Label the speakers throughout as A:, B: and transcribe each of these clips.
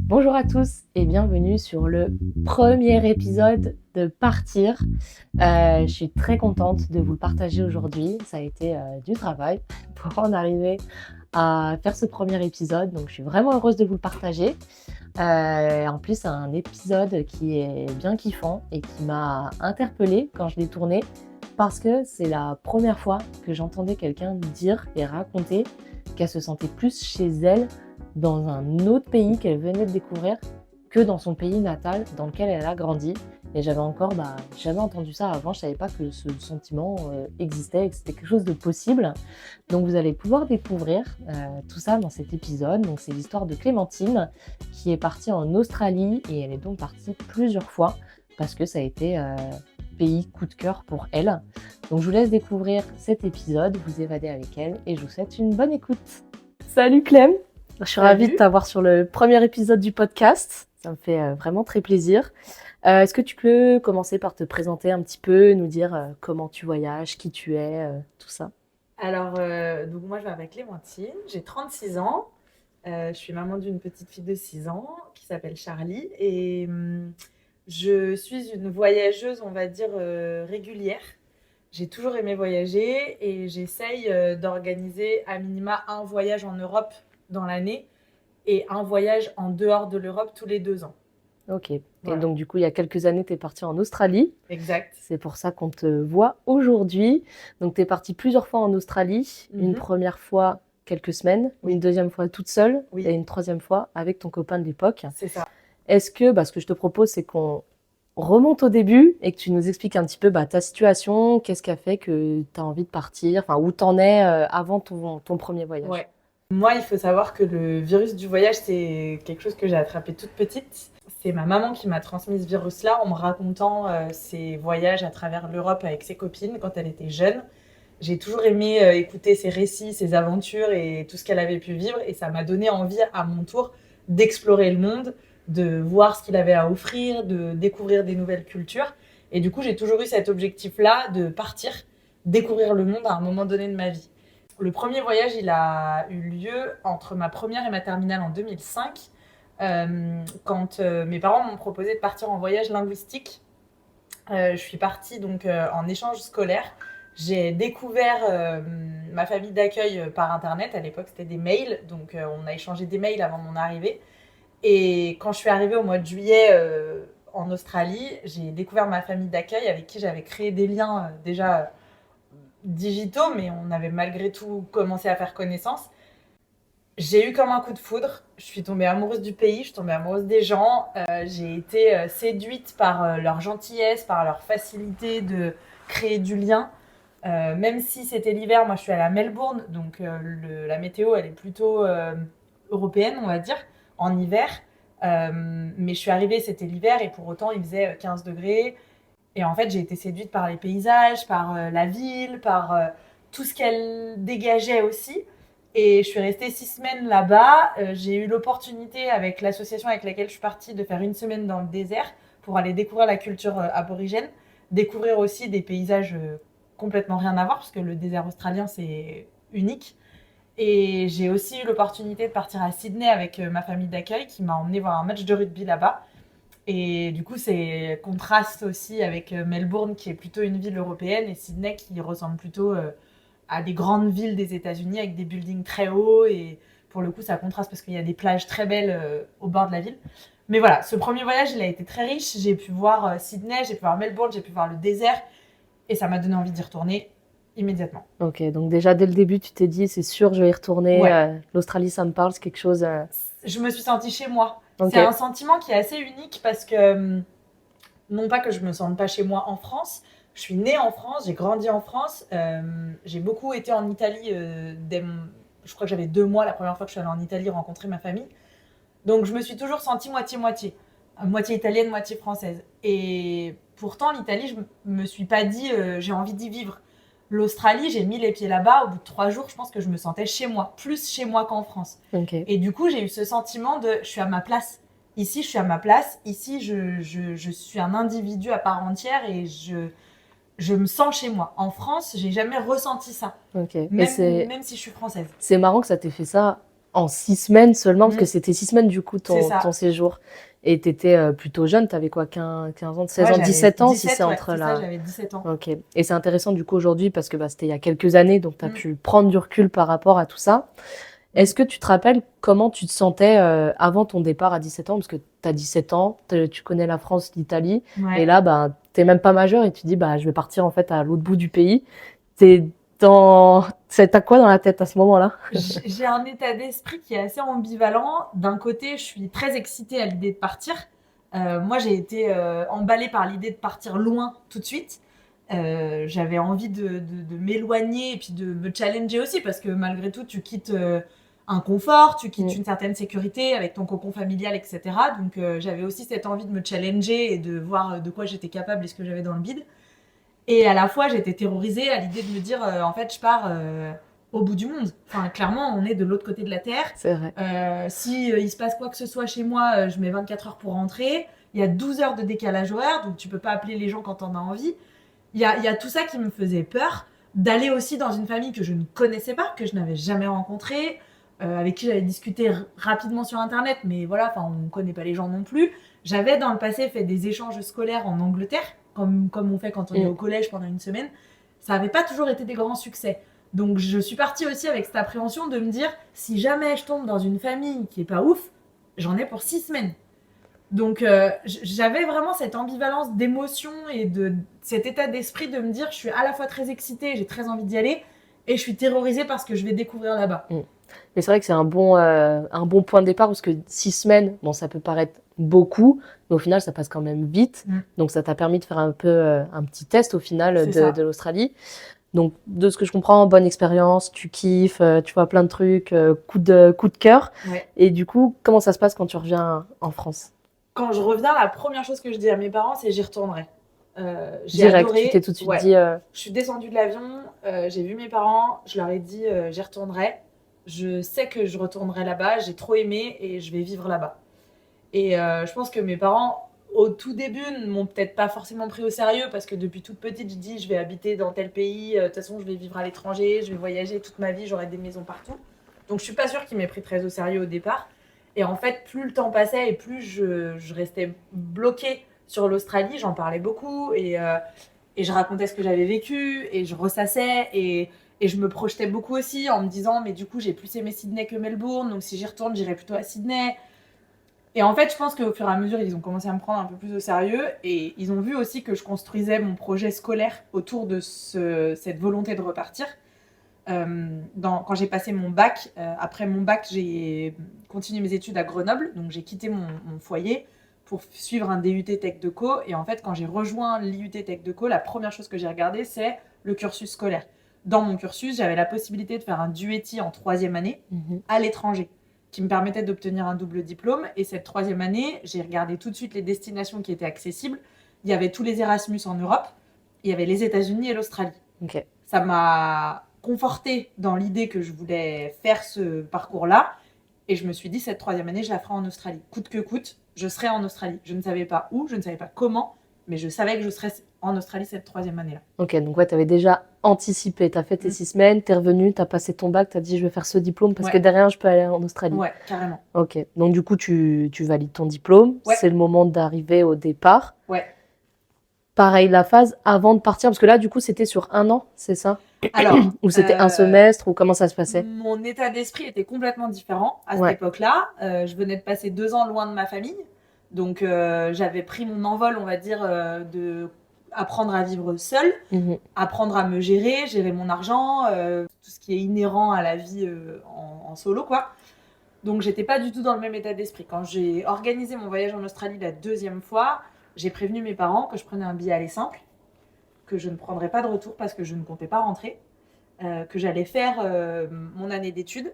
A: Bonjour à tous et bienvenue sur le premier épisode de Partir. Je suis très contente de vous le partager aujourd'hui. Ça a été du travail pour en arriver à faire ce premier épisode, donc je suis vraiment heureuse de vous le partager. En plus, c'est un épisode qui est bien kiffant et qui m'a interpellée quand je l'ai tourné parce que c'est la première fois que j'entendais quelqu'un dire et raconter qu'elle se sentait plus chez elle dans un autre pays qu'elle venait de découvrir que dans son pays natal dans lequel elle a grandi. Et j'avais encore jamais entendu ça avant, je savais pas que ce sentiment existait et que c'était quelque chose de possible. Donc vous allez pouvoir découvrir tout ça dans cet épisode. Donc c'est l'histoire de Clémentine qui est partie en Australie et elle est donc partie plusieurs fois parce que ça a été pays coup de cœur pour elle. Donc je vous laisse découvrir cet épisode, vous évader avec elle et je vous souhaite une bonne écoute. Salut Clem! Je suis ravie de t'avoir sur le premier épisode du podcast. Ça me fait vraiment très plaisir. Est-ce que tu peux commencer par te présenter un petit peu, nous dire comment tu voyages, qui tu es, tout ça?
B: Alors, donc moi je m'appelle Clémentine, j'ai 36 ans, je suis maman d'une petite fille de 6 ans qui s'appelle Charlie et je suis une voyageuse, on va dire, régulière. J'ai toujours aimé voyager et j'essaye d'organiser à minima un voyage en Europe dans l'année et un voyage en dehors de l'Europe tous les 2 ans.
A: Ok.
B: Voilà.
A: Et donc du coup, il y a quelques années, tu es partie en Australie.
B: Exact.
A: C'est pour ça qu'on te voit aujourd'hui. Donc tu es partie plusieurs fois en Australie. Une première fois quelques semaines, une deuxième fois toute seule et une troisième fois avec ton copain de l'époque.
B: C'est ça.
A: Est-ce que, ce que je te propose, c'est qu'on remonte au début et que tu nous expliques un petit peu ta situation, qu'est-ce qui a fait que tu as envie de partir, enfin où t'en es avant ton premier voyage.
B: Ouais. Moi, il faut savoir que le virus du voyage, c'est quelque chose que j'ai attrapé toute petite. C'est ma maman qui m'a transmis ce virus-là en me racontant ses voyages à travers l'Europe avec ses copines quand elle était jeune. J'ai toujours aimé écouter ses récits, ses aventures et tout ce qu'elle avait pu vivre. Et ça m'a donné envie à mon tour d'explorer le monde, de voir ce qu'il avait à offrir, de découvrir des nouvelles cultures. Et du coup, j'ai toujours eu cet objectif-là de partir, découvrir le monde à un moment donné de ma vie. Le premier voyage, il a eu lieu entre ma première et ma terminale en 2005, quand mes parents m'ont proposé de partir en voyage linguistique. Je suis partie donc en échange scolaire. J'ai découvert ma famille d'accueil par internet. À l'époque, c'était des mails, donc on a échangé des mails avant mon arrivée. Et quand je suis arrivée au mois de juillet en Australie, j'ai découvert ma famille d'accueil avec qui j'avais créé des liens déjà digitaux, mais on avait malgré tout commencé à faire connaissance. J'ai eu comme un coup de foudre, je suis tombée amoureuse du pays, je suis tombée amoureuse des gens, j'ai été séduite par leur gentillesse, par leur facilité de créer du lien. Même si c'était l'hiver, moi je suis allée à Melbourne, donc la météo elle est plutôt européenne on va dire, en hiver. Mais je suis arrivée, c'était l'hiver et pour autant il faisait 15 degrés. Et en fait, j'ai été séduite par les paysages, par la ville, par tout ce qu'elle dégageait aussi. Et je suis restée 6 semaines là-bas. J'ai eu l'opportunité, avec l'association avec laquelle je suis partie, de faire une semaine dans le désert pour aller découvrir la culture aborigène, découvrir aussi des paysages complètement rien à voir, parce que le désert australien, c'est unique. Et j'ai aussi eu l'opportunité de partir à Sydney avec ma famille d'accueil qui m'a emmenée voir un match de rugby là-bas. Et du coup, c'est contraste aussi avec Melbourne, qui est plutôt une ville européenne, et Sydney, qui ressemble plutôt à des grandes villes des États-Unis avec des buildings très hauts. Et pour le coup, ça contraste parce qu'il y a des plages très belles au bord de la ville. Mais voilà, ce premier voyage, il a été très riche. J'ai pu voir Sydney, j'ai pu voir Melbourne, j'ai pu voir le désert. Et ça m'a donné envie d'y retourner immédiatement.
A: Ok, donc déjà dès le début, tu t'es dit, c'est sûr, je vais y retourner.
B: Ouais.
A: L'Australie, ça me parle, c'est quelque chose.
B: Je me suis sentie chez moi.
A: Ok.
B: C'est un sentiment qui est assez unique parce que, non pas que je me sente pas chez moi en France, je suis née en France, j'ai grandi en France, j'ai beaucoup été en Italie je crois que j'avais 2 mois la première fois que je suis allée en Italie rencontrer ma famille. Donc je me suis toujours sentie moitié-moitié. Moitié italienne, moitié française. Et pourtant, l'Italie, je me suis pas dit j'ai envie d'y vivre. L'Australie, j'ai mis les pieds là-bas. Au bout de 3 jours, je pense que je me sentais chez moi, plus chez moi qu'en France.
A: Okay.
B: Et du coup, j'ai eu ce sentiment de je suis à ma place. Ici, je suis à ma place. Ici, je suis un individu à part entière et je me sens chez moi. En France, j'ai jamais ressenti ça.
A: Okay.
B: Même si je suis française.
A: C'est marrant que ça t'ait fait ça en 6 semaines seulement, parce
B: Mm.
A: que c'était 6 semaines du coup
B: C'est ça.
A: ton séjour. Et t'étais plutôt jeune, t'avais quoi, 15 ans, 16
B: Ouais,
A: ans,
B: j'avais
A: 17 ans, si
B: 17,
A: c'est
B: ouais,
A: entre
B: c'est ça,
A: là.
B: j'avais 17 ans.
A: Ok. Et c'est intéressant du coup aujourd'hui parce que c'était il y a quelques années, donc tu as
B: Mm.
A: pu prendre du recul par rapport à tout ça. Est-ce que tu te rappelles comment tu te sentais avant ton départ à 17 ans? Parce que tu as 17 ans, tu connais la France, l'Italie, et
B: Ouais.
A: là, t'es même pas majeur et tu dis, je vais partir en fait à l'autre bout du pays. T'es dans... T'as quoi dans la tête à ce moment-là?
B: J'ai un état d'esprit qui est assez ambivalent. D'un côté, je suis très excitée à l'idée de partir. Moi, j'ai été emballée par l'idée de partir loin tout de suite. J'avais envie de m'éloigner et puis de me challenger aussi parce que malgré tout, tu quittes un confort, tu quittes une certaine sécurité avec ton cocon familial, etc. Donc, j'avais aussi cette envie de me challenger et de voir de quoi j'étais capable et ce que j'avais dans le bide. Et à la fois, j'étais terrorisée à l'idée de me dire, en fait, je pars au bout du monde. Enfin, clairement, on est de l'autre côté de la Terre.
A: C'est vrai.
B: Si il se passe quoi que ce soit chez moi, je mets 24 heures pour rentrer. Il y a 12 heures de décalage horaire, donc tu peux pas appeler les gens quand t'en as envie. Il y a tout ça qui me faisait peur. D'aller aussi dans une famille que je ne connaissais pas, que je n'avais jamais rencontrée, avec qui j'avais discuté rapidement sur Internet, mais voilà, on ne connaît pas les gens non plus. J'avais dans le passé fait des échanges scolaires en Angleterre, comme on fait quand on est au collège pendant une semaine. Ça n'avait pas toujours été des grands succès. Donc je suis partie aussi avec cette appréhension de me dire, si jamais je tombe dans une famille qui est pas ouf, j'en ai pour 6 semaines. Donc j'avais vraiment cette ambivalence d'émotions et de cet état d'esprit de me dire, je suis à la fois très excitée, j'ai très envie d'y aller, et je suis terrorisée par ce que je vais découvrir là-bas.
A: Mais c'est vrai que c'est un bon point de départ parce que 6 semaines, ça peut paraître beaucoup, mais au final, ça passe quand même vite. Donc, ça t'a permis de faire un peu un petit test au final de l'Australie. Donc, de ce que je comprends, bonne expérience, tu kiffes, tu vois plein de trucs, coup de cœur.
B: Ouais.
A: Et du coup, comment ça se passe quand tu reviens en France?
B: Quand je reviens, la première chose que je dis à mes parents, c'est j'y retournerai. J'ai
A: Direct,
B: adoré.
A: tu t'es tout de suite
B: Ouais.
A: dit...
B: Je suis descendue de l'avion, j'ai vu mes parents, je leur ai dit j'y retournerai. Je sais que je retournerai là-bas, j'ai trop aimé et je vais vivre là-bas. Et je pense que mes parents, au tout début, ne m'ont peut-être pas forcément pris au sérieux parce que depuis toute petite, je dis je vais habiter dans tel pays, de toute façon, je vais vivre à l'étranger, je vais voyager toute ma vie, j'aurai des maisons partout. Donc je suis pas sûre qu'ils m'aient pris très au sérieux au départ. Et en fait, plus le temps passait et plus je restais bloquée sur l'Australie, j'en parlais beaucoup et je racontais ce que j'avais vécu et je ressassais et je me projetais beaucoup aussi en me disant mais du coup j'ai plus aimé Sydney que Melbourne, donc si j'y retourne j'irai plutôt à Sydney. Et en fait je pense qu'au fur et à mesure ils ont commencé à me prendre un peu plus au sérieux et ils ont vu aussi que je construisais mon projet scolaire autour de cette volonté de repartir. Quand j'ai passé mon bac, après mon bac j'ai continué mes études à Grenoble, donc j'ai quitté mon foyer pour suivre un DUT Tech Deco. Et en fait, quand j'ai rejoint l'IUT Tech Deco, la première chose que j'ai regardé, c'est le cursus scolaire. Dans mon cursus, j'avais la possibilité de faire un DUETI en 3e année à l'étranger, qui me permettait d'obtenir un double diplôme. Et cette 3e année, j'ai regardé tout de suite les destinations qui étaient accessibles. Il y avait tous les Erasmus en Europe, il y avait les États-Unis et l'Australie.
A: Okay.
B: Ça m'a confortée dans l'idée que je voulais faire ce parcours-là. Et je me suis dit, cette 3e année, je la ferai en Australie. Coûte que coûte, je serai en Australie. Je ne savais pas où, je ne savais pas comment, mais je savais que je serais en Australie cette 3e année-là.
A: Ok, donc ouais, tu avais déjà anticipé. Tu as fait tes 6 semaines, tu es revenu, tu as passé ton bac, tu as dit je vais faire ce diplôme parce que derrière, je peux aller en Australie.
B: Ouais, carrément.
A: Ok, donc du coup, tu valides ton diplôme.
B: Ouais.
A: C'est le moment d'arriver au départ.
B: Ouais.
A: Pareil, la phase avant de partir, parce que là, du coup, c'était sur 1 an, c'est ça?
B: Alors,
A: ou c'était un semestre, ou comment ça se passait?
B: Mon état d'esprit était complètement différent à cette époque-là. Je venais de passer 2 ans loin de ma famille. Donc, j'avais pris mon envol, on va dire, de apprendre à vivre seule, apprendre à me gérer mon argent, tout ce qui est inhérent à la vie en solo, quoi. Donc, j'étais pas du tout dans le même état d'esprit. Quand j'ai organisé mon voyage en Australie la 2e fois, j'ai prévenu mes parents que je prenais un billet aller simple, que je ne prendrais pas de retour parce que je ne comptais pas rentrer, que j'allais faire mon année d'études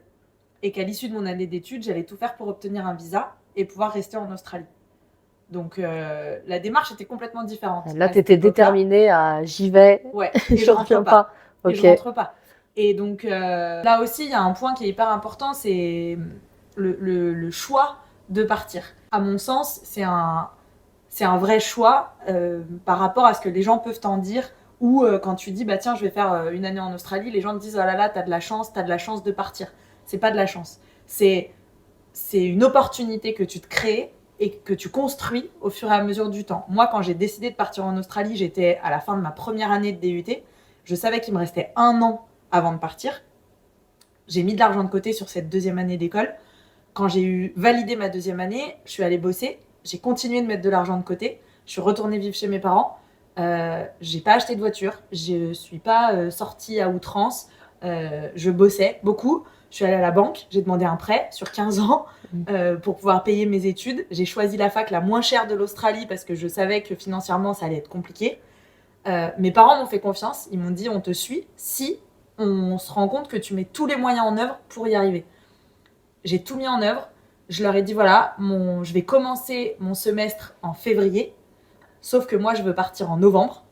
B: et qu'à l'issue de mon année d'études, j'allais tout faire pour obtenir un visa et pouvoir rester en Australie. Donc la démarche était complètement différente.
A: Là, tu étais déterminée à j'y vais,
B: ouais,
A: et je reviens pas.
B: Okay. Et je rentre pas. Et donc là aussi, il y a un point qui est hyper important, c'est le choix de partir. À mon sens, c'est un vrai choix par rapport à ce que les gens peuvent en dire. Ou quand tu dis, bah tiens, je vais faire une année en Australie, les gens te disent, oh là là, t'as de la chance de partir. C'est pas de la chance. C'est une opportunité que tu te crées et que tu construis au fur et à mesure du temps. Moi, quand j'ai décidé de partir en Australie, j'étais à la fin de ma première année de DUT. Je savais qu'il me restait 1 an avant de partir. J'ai mis de l'argent de côté sur cette 2e année d'école. Quand j'ai eu validé ma 2e année, je suis allée bosser. J'ai continué de mettre de l'argent de côté. Je suis retournée vivre chez mes parents. J'ai pas acheté de voiture. Je suis pas sortie à outrance. Je bossais beaucoup. Je suis allée à la banque. J'ai demandé un prêt sur 15 ans pour pouvoir payer mes études. J'ai choisi la fac la moins chère de l'Australie parce que je savais que financièrement, ça allait être compliqué. Mes parents m'ont fait confiance. Ils m'ont dit, on te suit si on se rend compte que tu mets tous les moyens en œuvre pour y arriver. J'ai tout mis en œuvre. Je leur ai dit, voilà, je vais commencer mon semestre en février. Sauf que moi, je veux partir en novembre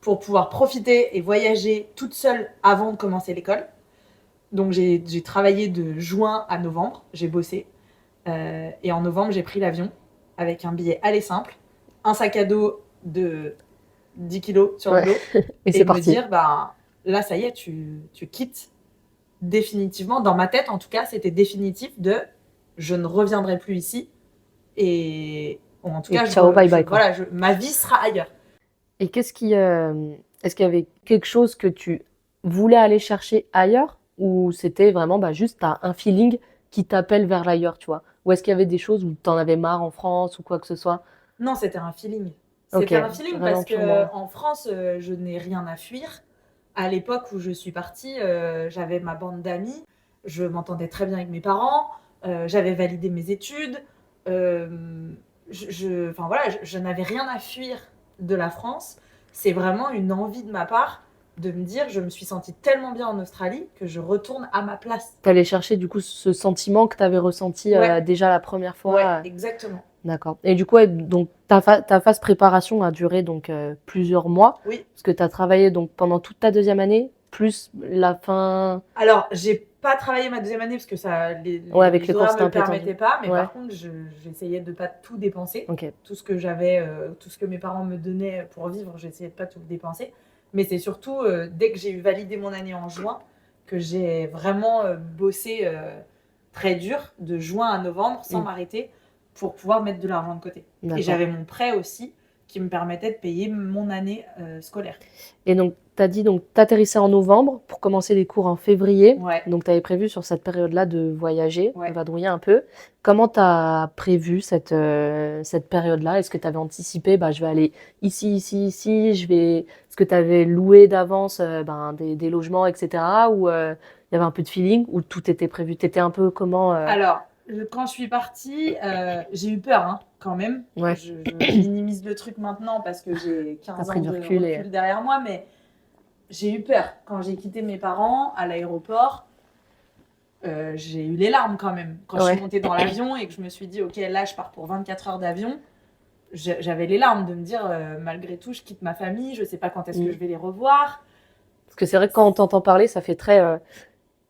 B: pour pouvoir profiter et voyager toute seule avant de commencer l'école. Donc, j'ai travaillé de juin à novembre. J'ai bossé. Et en novembre, j'ai pris l'avion avec un billet aller simple, un sac à dos de 10 kilos sur le dos.
A: Et c'est parti.
B: Me dire, là, ça y est, tu quittes définitivement. Dans ma tête, en tout cas, c'était définitif de je ne reviendrai plus ici. Et en tout cas,
A: ciao, bye bye.
B: Voilà, ma vie sera ailleurs.
A: Et est-ce qu'il y avait quelque chose que tu voulais aller chercher ailleurs ou c'était vraiment juste t'as un feeling qui t'appelle vers l'ailleurs, tu vois? Ou est-ce qu'il y avait des choses où t'en avais marre en France ou quoi que ce soit?
B: Non, c'était un feeling.
A: C'était
B: un feeling parce qu'en France, je n'ai rien à fuir. À l'époque où je suis partie, j'avais ma bande d'amis, je m'entendais très bien avec mes parents, j'avais validé mes études, je n'avais rien à fuir de la France. C'est vraiment une envie de ma part de me dire, je me suis sentie tellement bien en Australie que je retourne à ma place.
A: T'allais chercher du coup ce sentiment que t'avais ressenti déjà la première fois.
B: Ouais, exactement.
A: D'accord. Et du coup, donc ta phase préparation a duré donc plusieurs mois.
B: Oui.
A: Parce que tu as travaillé donc pendant toute ta 2e année, plus la fin.
B: Alors, j'ai pas travaillé ma 2e année parce que les
A: avec les cours,
B: me permettaient pas, mais
A: Ouais.
B: par contre, j'essayais de pas tout dépenser.
A: Ok.
B: Tout ce que j'avais, tout ce que mes parents me donnaient pour vivre, j'essayais de pas tout dépenser. Mais c'est surtout dès que j'ai eu validé mon année en juin que j'ai vraiment bossé très dur de juin à novembre sans m'arrêter pour pouvoir mettre de l'argent de côté.
A: D'accord.
B: Et j'avais mon prêt aussi qui me permettait de payer mon année scolaire.
A: Et donc, tu as dit, donc, t'atterrissais en novembre pour commencer les cours en février.
B: Ouais.
A: Donc, tu avais prévu sur cette période-là de voyager,
B: Ouais.
A: de vadrouiller un peu. Comment tu as prévu cette période-là? Est-ce que tu avais anticipé, je vais aller ici, Est-ce que tu avais loué d'avance des logements, etc. Ou il y avait un peu de feeling ou tout était prévu? Tu étais un peu comment
B: Alors, quand je suis partie, j'ai eu peur quand même.
A: Ouais.
B: Je minimise le truc maintenant parce que j'ai 15 ans de recul derrière moi, mais j'ai eu peur. Quand j'ai quitté mes parents à l'aéroport, j'ai eu les larmes quand même. Quand je suis montée dans l'avion et que je me suis dit, ok, là je pars pour 24 heures d'avion, j'avais les larmes de me dire, malgré tout, je quitte ma famille, je sais pas quand est-ce que je vais les revoir.
A: Parce que c'est vrai que quand on t'entend parler, ça fait très...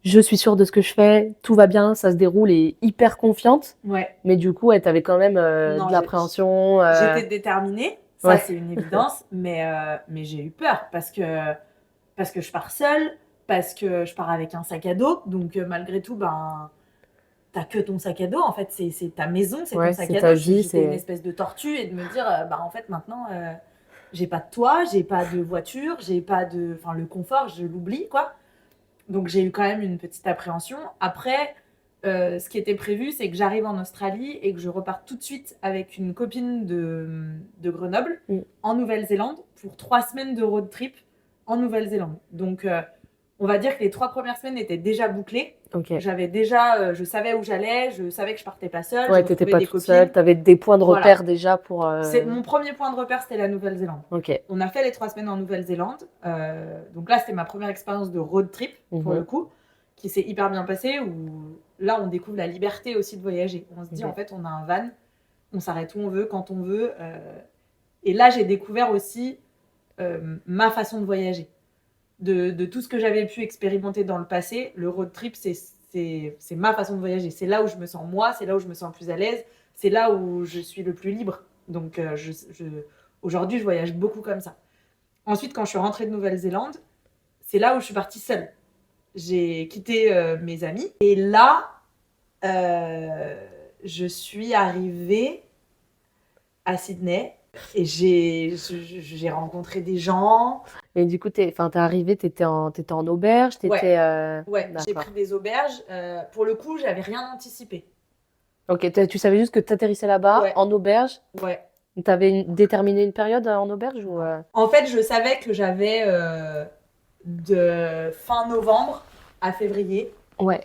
A: je suis sûre de ce que je fais, tout va bien, ça se déroule et hyper confiante.
B: Ouais.
A: Mais du coup, t'avais quand même de l'appréhension.
B: J'étais déterminée, ça c'est une évidence, mais j'ai eu peur parce que je pars seule, parce que je pars avec un sac à dos, donc malgré tout, t'as que ton sac à dos, en fait, c'est ta maison, c'est ton sac à dos. J'étais une espèce de tortue et de me dire, en fait, maintenant, j'ai pas de toit, j'ai pas de voiture, j'ai pas de... Enfin, le confort, je l'oublie, quoi. Donc j'ai eu quand même une petite appréhension. Après, ce qui était prévu, c'est que j'arrive en Australie et que je reparte tout de suite avec une copine de Grenoble en Nouvelle-Zélande pour 3 semaines de road trip en Nouvelle-Zélande. Donc on va dire que les 3 premières semaines étaient déjà bouclées.
A: Okay.
B: J'avais déjà, je savais où j'allais, je savais que je partais pas seule.
A: Ouais, t'étais pas toute seule, t'avais des points de repère déjà pour...
B: Mon premier point de repère, c'était la Nouvelle-Zélande.
A: Okay.
B: On a fait les 3 semaines en Nouvelle-Zélande. Donc là, c'était ma première expérience de road trip, pour le coup, qui s'est hyper bien passée, où là, on découvre la liberté aussi de voyager. On se dit, en fait, on a un van, on s'arrête où on veut, quand on veut. Et là, j'ai découvert aussi ma façon de voyager. De tout ce que j'avais pu expérimenter dans le passé, le road trip, c'est ma façon de voyager. C'est là où je me sens moi, c'est là où je me sens plus à l'aise, c'est là où je suis le plus libre. Donc aujourd'hui, je voyage beaucoup comme ça. Ensuite, quand je suis rentrée de Nouvelle-Zélande, c'est là où je suis partie seule. J'ai quitté mes amis. Et là, je suis arrivée à Sydney et j'ai rencontré des gens.
A: Et du coup, t'es arrivé, t'étais en auberge,
B: Ouais,
A: t'étais.
B: ouais, j'ai
A: D'accord.
B: pris des auberges. Pour le coup, j'avais rien anticipé.
A: Ok, tu savais juste que t'atterrissais là-bas,
B: Ouais,
A: en auberge.
B: ouais.
A: T'avais déterminé une période en auberge ou.
B: En fait, je savais que j'avais de fin novembre à février
A: Ouais,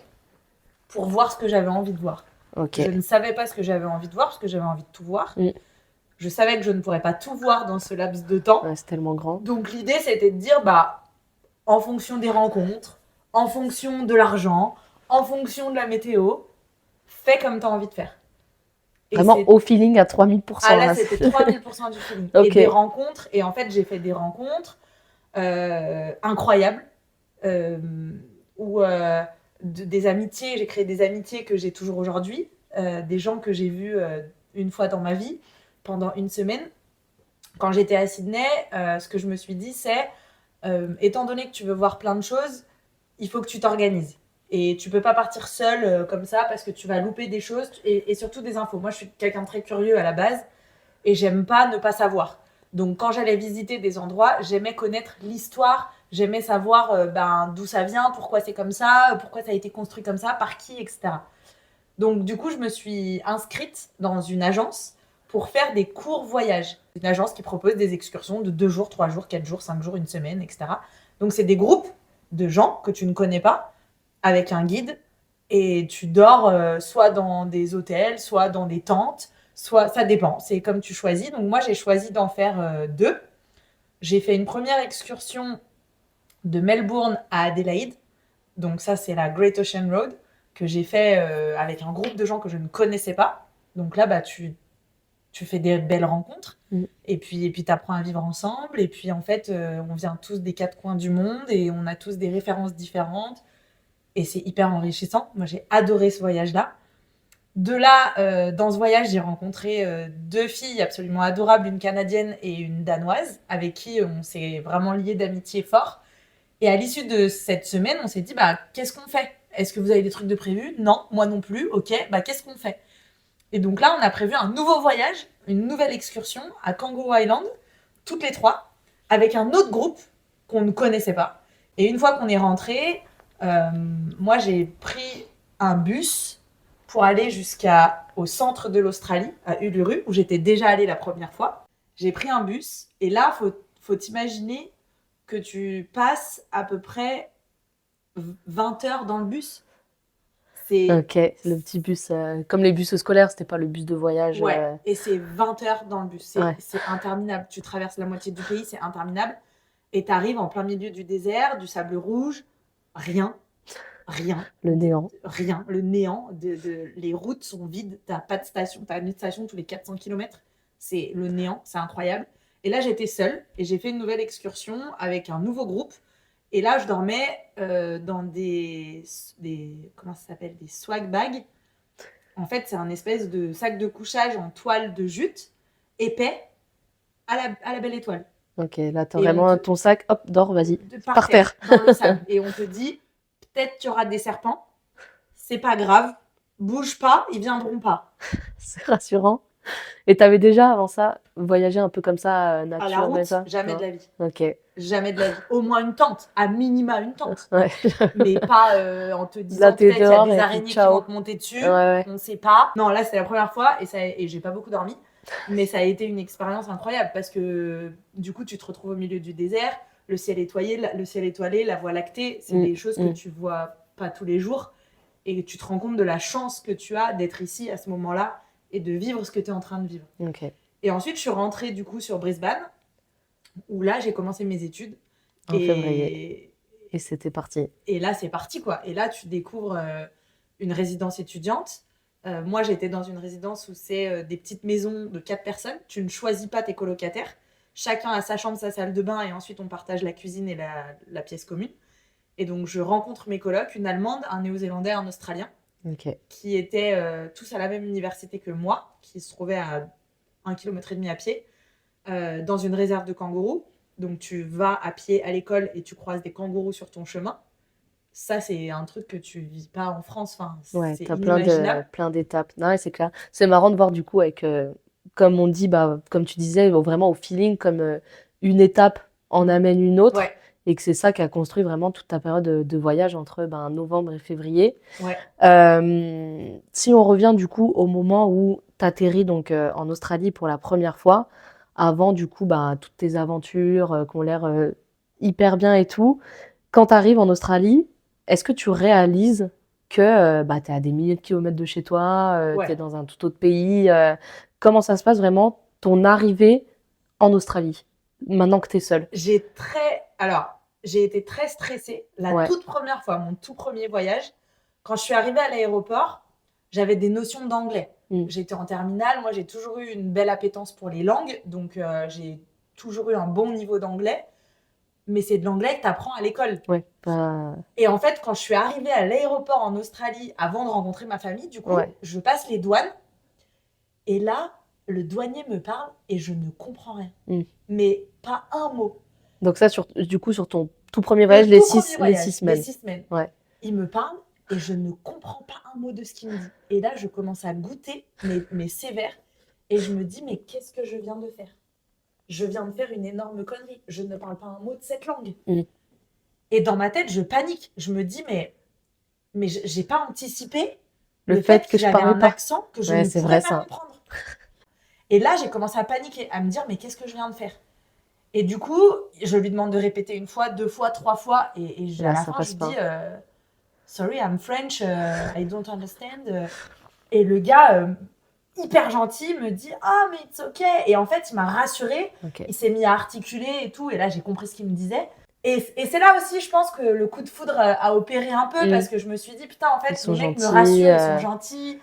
B: pour voir ce que j'avais envie de voir.
A: ok.
B: Je ne savais pas ce que j'avais envie de voir parce que j'avais envie de tout voir.
A: Mm.
B: Je savais que je ne pourrais pas tout voir dans ce laps de temps.
A: Ouais, c'est tellement grand.
B: Donc l'idée, c'était de dire, bah, en fonction des rencontres, en fonction de l'argent, en fonction de la météo, fais comme tu as envie de faire. Et
A: Vraiment
B: c'est-
A: au feeling à 3000%.
B: Ah là, c'était 3000% du feeling.
A: Ok.
B: Et des rencontres. Et en fait, j'ai fait des rencontres incroyables. euh, où des amitiés, j'ai créé des amitiés que j'ai toujours aujourd'hui. Des gens que j'ai vus une fois dans ma vie, pendant une semaine. Quand j'étais à Sydney, ce que je me suis dit, c'est étant donné que tu veux voir plein de choses, il faut que tu t'organises. Et tu peux pas partir seul comme ça parce que tu vas louper des choses et surtout des infos. Moi, je suis quelqu'un de très curieux à la base et j'aime pas ne pas savoir. Donc, quand j'allais visiter des endroits, j'aimais connaître l'histoire, j'aimais savoir d'où ça vient, pourquoi c'est comme ça, pourquoi ça a été construit comme ça, par qui, etc. Donc, du coup, je me suis inscrite dans une agence pour faire des courts voyages. Une agence qui propose des excursions de 2 jours, 3 jours, 4 jours, 5 jours, une semaine, etc. Donc, c'est des groupes de gens que tu ne connais pas avec un guide et tu dors soit dans des hôtels, soit dans des tentes, soit ça dépend, c'est comme tu choisis. Donc, moi, j'ai choisi d'en faire 2. J'ai fait une première excursion de Melbourne à Adélaïde. Donc, ça, c'est la Great Ocean Road que j'ai fait avec un groupe de gens que je ne connaissais pas. Donc là, bah, tu fais des belles rencontres.
A: Mm.
B: Et puis tu apprends à vivre ensemble. Et puis en fait, on vient tous des 4 coins du monde et on a tous des références différentes. Et c'est hyper enrichissant. Moi, j'ai adoré ce voyage-là. De là, dans ce voyage, j'ai rencontré 2 filles absolument adorables, une Canadienne et une Danoise, avec qui on s'est vraiment liés d'amitié fort. Et à l'issue de cette semaine, on s'est dit, bah, qu'est-ce qu'on fait? Est-ce que vous avez des trucs de prévu? Non, moi non plus. Ok, bah, qu'est-ce qu'on fait? Et donc là, on a prévu un nouveau voyage, une nouvelle excursion à Kangaroo Island, toutes les 3, avec un autre groupe qu'on ne connaissait pas. Et une fois qu'on est rentré, moi j'ai pris un bus pour aller jusqu'au centre de l'Australie, à Uluru, où j'étais déjà allée la première fois. J'ai pris un bus, et là, faut t'imaginer que tu passes à peu près 20 heures dans le bus. C'est
A: Ok, le petit bus, comme les bus scolaires, c'était pas le bus de voyage.
B: Ouais, et c'est 20 heures dans le bus.
A: Ouais.
B: C'est interminable. Tu traverses la moitié du pays, c'est interminable. Et tu arrives en plein milieu du désert, du sable rouge, rien, rien,
A: Le néant.
B: rien, le néant. Les routes sont vides, t'as pas de station, t'as une station tous les 400 km. C'est le néant, c'est incroyable. Et là, j'étais seule et j'ai fait une nouvelle excursion avec un nouveau groupe. Et là, je dormais dans comment ça s'appelle, des swag bags. En fait, c'est un espèce de sac de couchage en toile de jute, épais, à la belle étoile.
A: Ok, là, t'as
B: Et
A: vraiment ton sac, hop, dors, vas-y.
B: Par
A: Par terre.
B: dans le sable. Et on te dit, peut-être tu auras des serpents, c'est pas grave, bouge pas, ils viendront pas.
A: C'est rassurant. Et t'avais déjà, avant ça, voyagé un peu comme ça,
B: À la
A: nature,
B: route,
A: mais ça?
B: jamais
A: Non.
B: de la vie.
A: Ok.
B: Jamais de la vie. Au moins une tente, à minima une tente.
A: Ouais.
B: Mais pas en te
A: Là,
B: disant
A: t'es
B: peut-être qu'il y a
A: dehors
B: des
A: et puis
B: araignées qui
A: ciao.
B: vont te monter dessus.
A: Ouais.
B: On sait pas. Non, là, c'est la première fois et j'ai pas beaucoup dormi. Mais ça a été une expérience incroyable parce que du coup, tu te retrouves au milieu du désert, le ciel étoilé, la voie lactée, c'est des choses que tu vois pas tous les jours. Et tu te rends compte de la chance que tu as d'être ici à ce moment-là et de vivre ce que tu es en train de vivre.
A: Ok.
B: Et ensuite, je suis rentrée du coup sur Brisbane, où là, j'ai commencé mes études.
A: En février. Et c'était parti.
B: Et là, c'est parti, quoi. Et là, tu découvres une résidence étudiante. Moi, j'étais dans une résidence où c'est des petites maisons de 4 personnes. Tu ne choisis pas tes colocataires. Chacun a sa chambre, sa salle de bain, et ensuite, on partage la cuisine et la pièce commune. Et donc, je rencontre mes colocs, une Allemande, un Néo-Zélandais, un Australien, qui étaient tous à la même université que moi, qui se trouvaient à 1,5 km à pied, dans une réserve de kangourous. Donc, tu vas à pied à l'école et tu croises des kangourous sur ton chemin. Ça, c'est un truc que tu vis pas en France. Enfin,
A: Ouais,
B: c'est
A: t'as
B: inimaginable.
A: plein d'étapes. Non, ouais, c'est clair. C'est marrant de voir du coup avec, comme on dit, bah, comme tu disais, vraiment au feeling, comme une étape en amène une autre,
B: Ouais,
A: et que c'est ça qui a construit vraiment toute ta période de voyage entre ben, novembre et février.
B: ouais,
A: Si on revient du coup au moment où t'atterris donc en Australie pour la première fois, avant du coup bah, toutes tes aventures qui ont l'air hyper bien et tout, quand t'arrives en Australie, est-ce que tu réalises que bah, t'es à des milliers de kilomètres de chez toi, t'es
B: ouais.
A: dans un tout autre pays, comment ça se passe vraiment ton arrivée en Australie, maintenant que t'es seule?
B: Alors, j'ai été très stressée la
A: Ouais.
B: toute première fois, mon tout premier voyage. Quand je suis arrivée à l'aéroport, j'avais des notions d'anglais.
A: Mm.
B: J'étais en terminale, moi j'ai toujours eu une belle appétence pour les langues, donc j'ai toujours eu un bon niveau d'anglais, mais c'est de l'anglais que tu apprends à l'école.
A: Ouais, pas...
B: Et en fait, quand je suis arrivée à l'aéroport en Australie, avant de rencontrer ma famille, du coup,
A: ouais.
B: je passe les douanes, et là, le douanier me parle et je ne comprends rien.
A: Mm.
B: Mais pas un mot.
A: Donc ça, du coup, sur ton tout premier
B: Le
A: voyage,
B: tout premier
A: les six
B: voyage, les
A: semaines.
B: 6 semaines,
A: Ouais.
B: il me parle et je ne comprends pas un mot de ce qu'il me dit. Et là, je commence à goûter, mais sévère. Et je me dis, mais qu'est-ce que je viens de faire? Je viens de faire une énorme connerie. Je ne parle pas un mot de cette langue.
A: Mm.
B: Et dans ma tête, je panique. Je me dis, mais j'ai pas anticipé
A: Le
B: le fait
A: fait que
B: qu'il
A: je
B: avait
A: parlais
B: un
A: pas.
B: accent que je
A: Ouais,
B: ne
A: c'est
B: pourrais
A: vrai
B: pas
A: ça.
B: comprendre. Et là, j'ai commencé à paniquer, à me dire, mais qu'est-ce que je viens de faire? Et du coup, je lui demande de répéter une fois, deux fois, trois fois. Et à
A: Là,
B: la
A: ça
B: fin, je
A: passe
B: lui dis,
A: pas.
B: Sorry, I'm French, I don't understand. Et le gars, hyper gentil, me dit, ah, mais it's ok. Et en fait, il m'a rassurée.
A: Ok.
B: Il s'est mis à articuler et tout. Et là, j'ai compris ce qu'il me disait. Et c'est là aussi, je pense que le coup de foudre a opéré un peu
A: Mm.
B: parce que je me suis dit, putain, en
A: Ils
B: fait,
A: sont
B: les mecs me
A: gentils.
B: rassurent, ils sont gentils.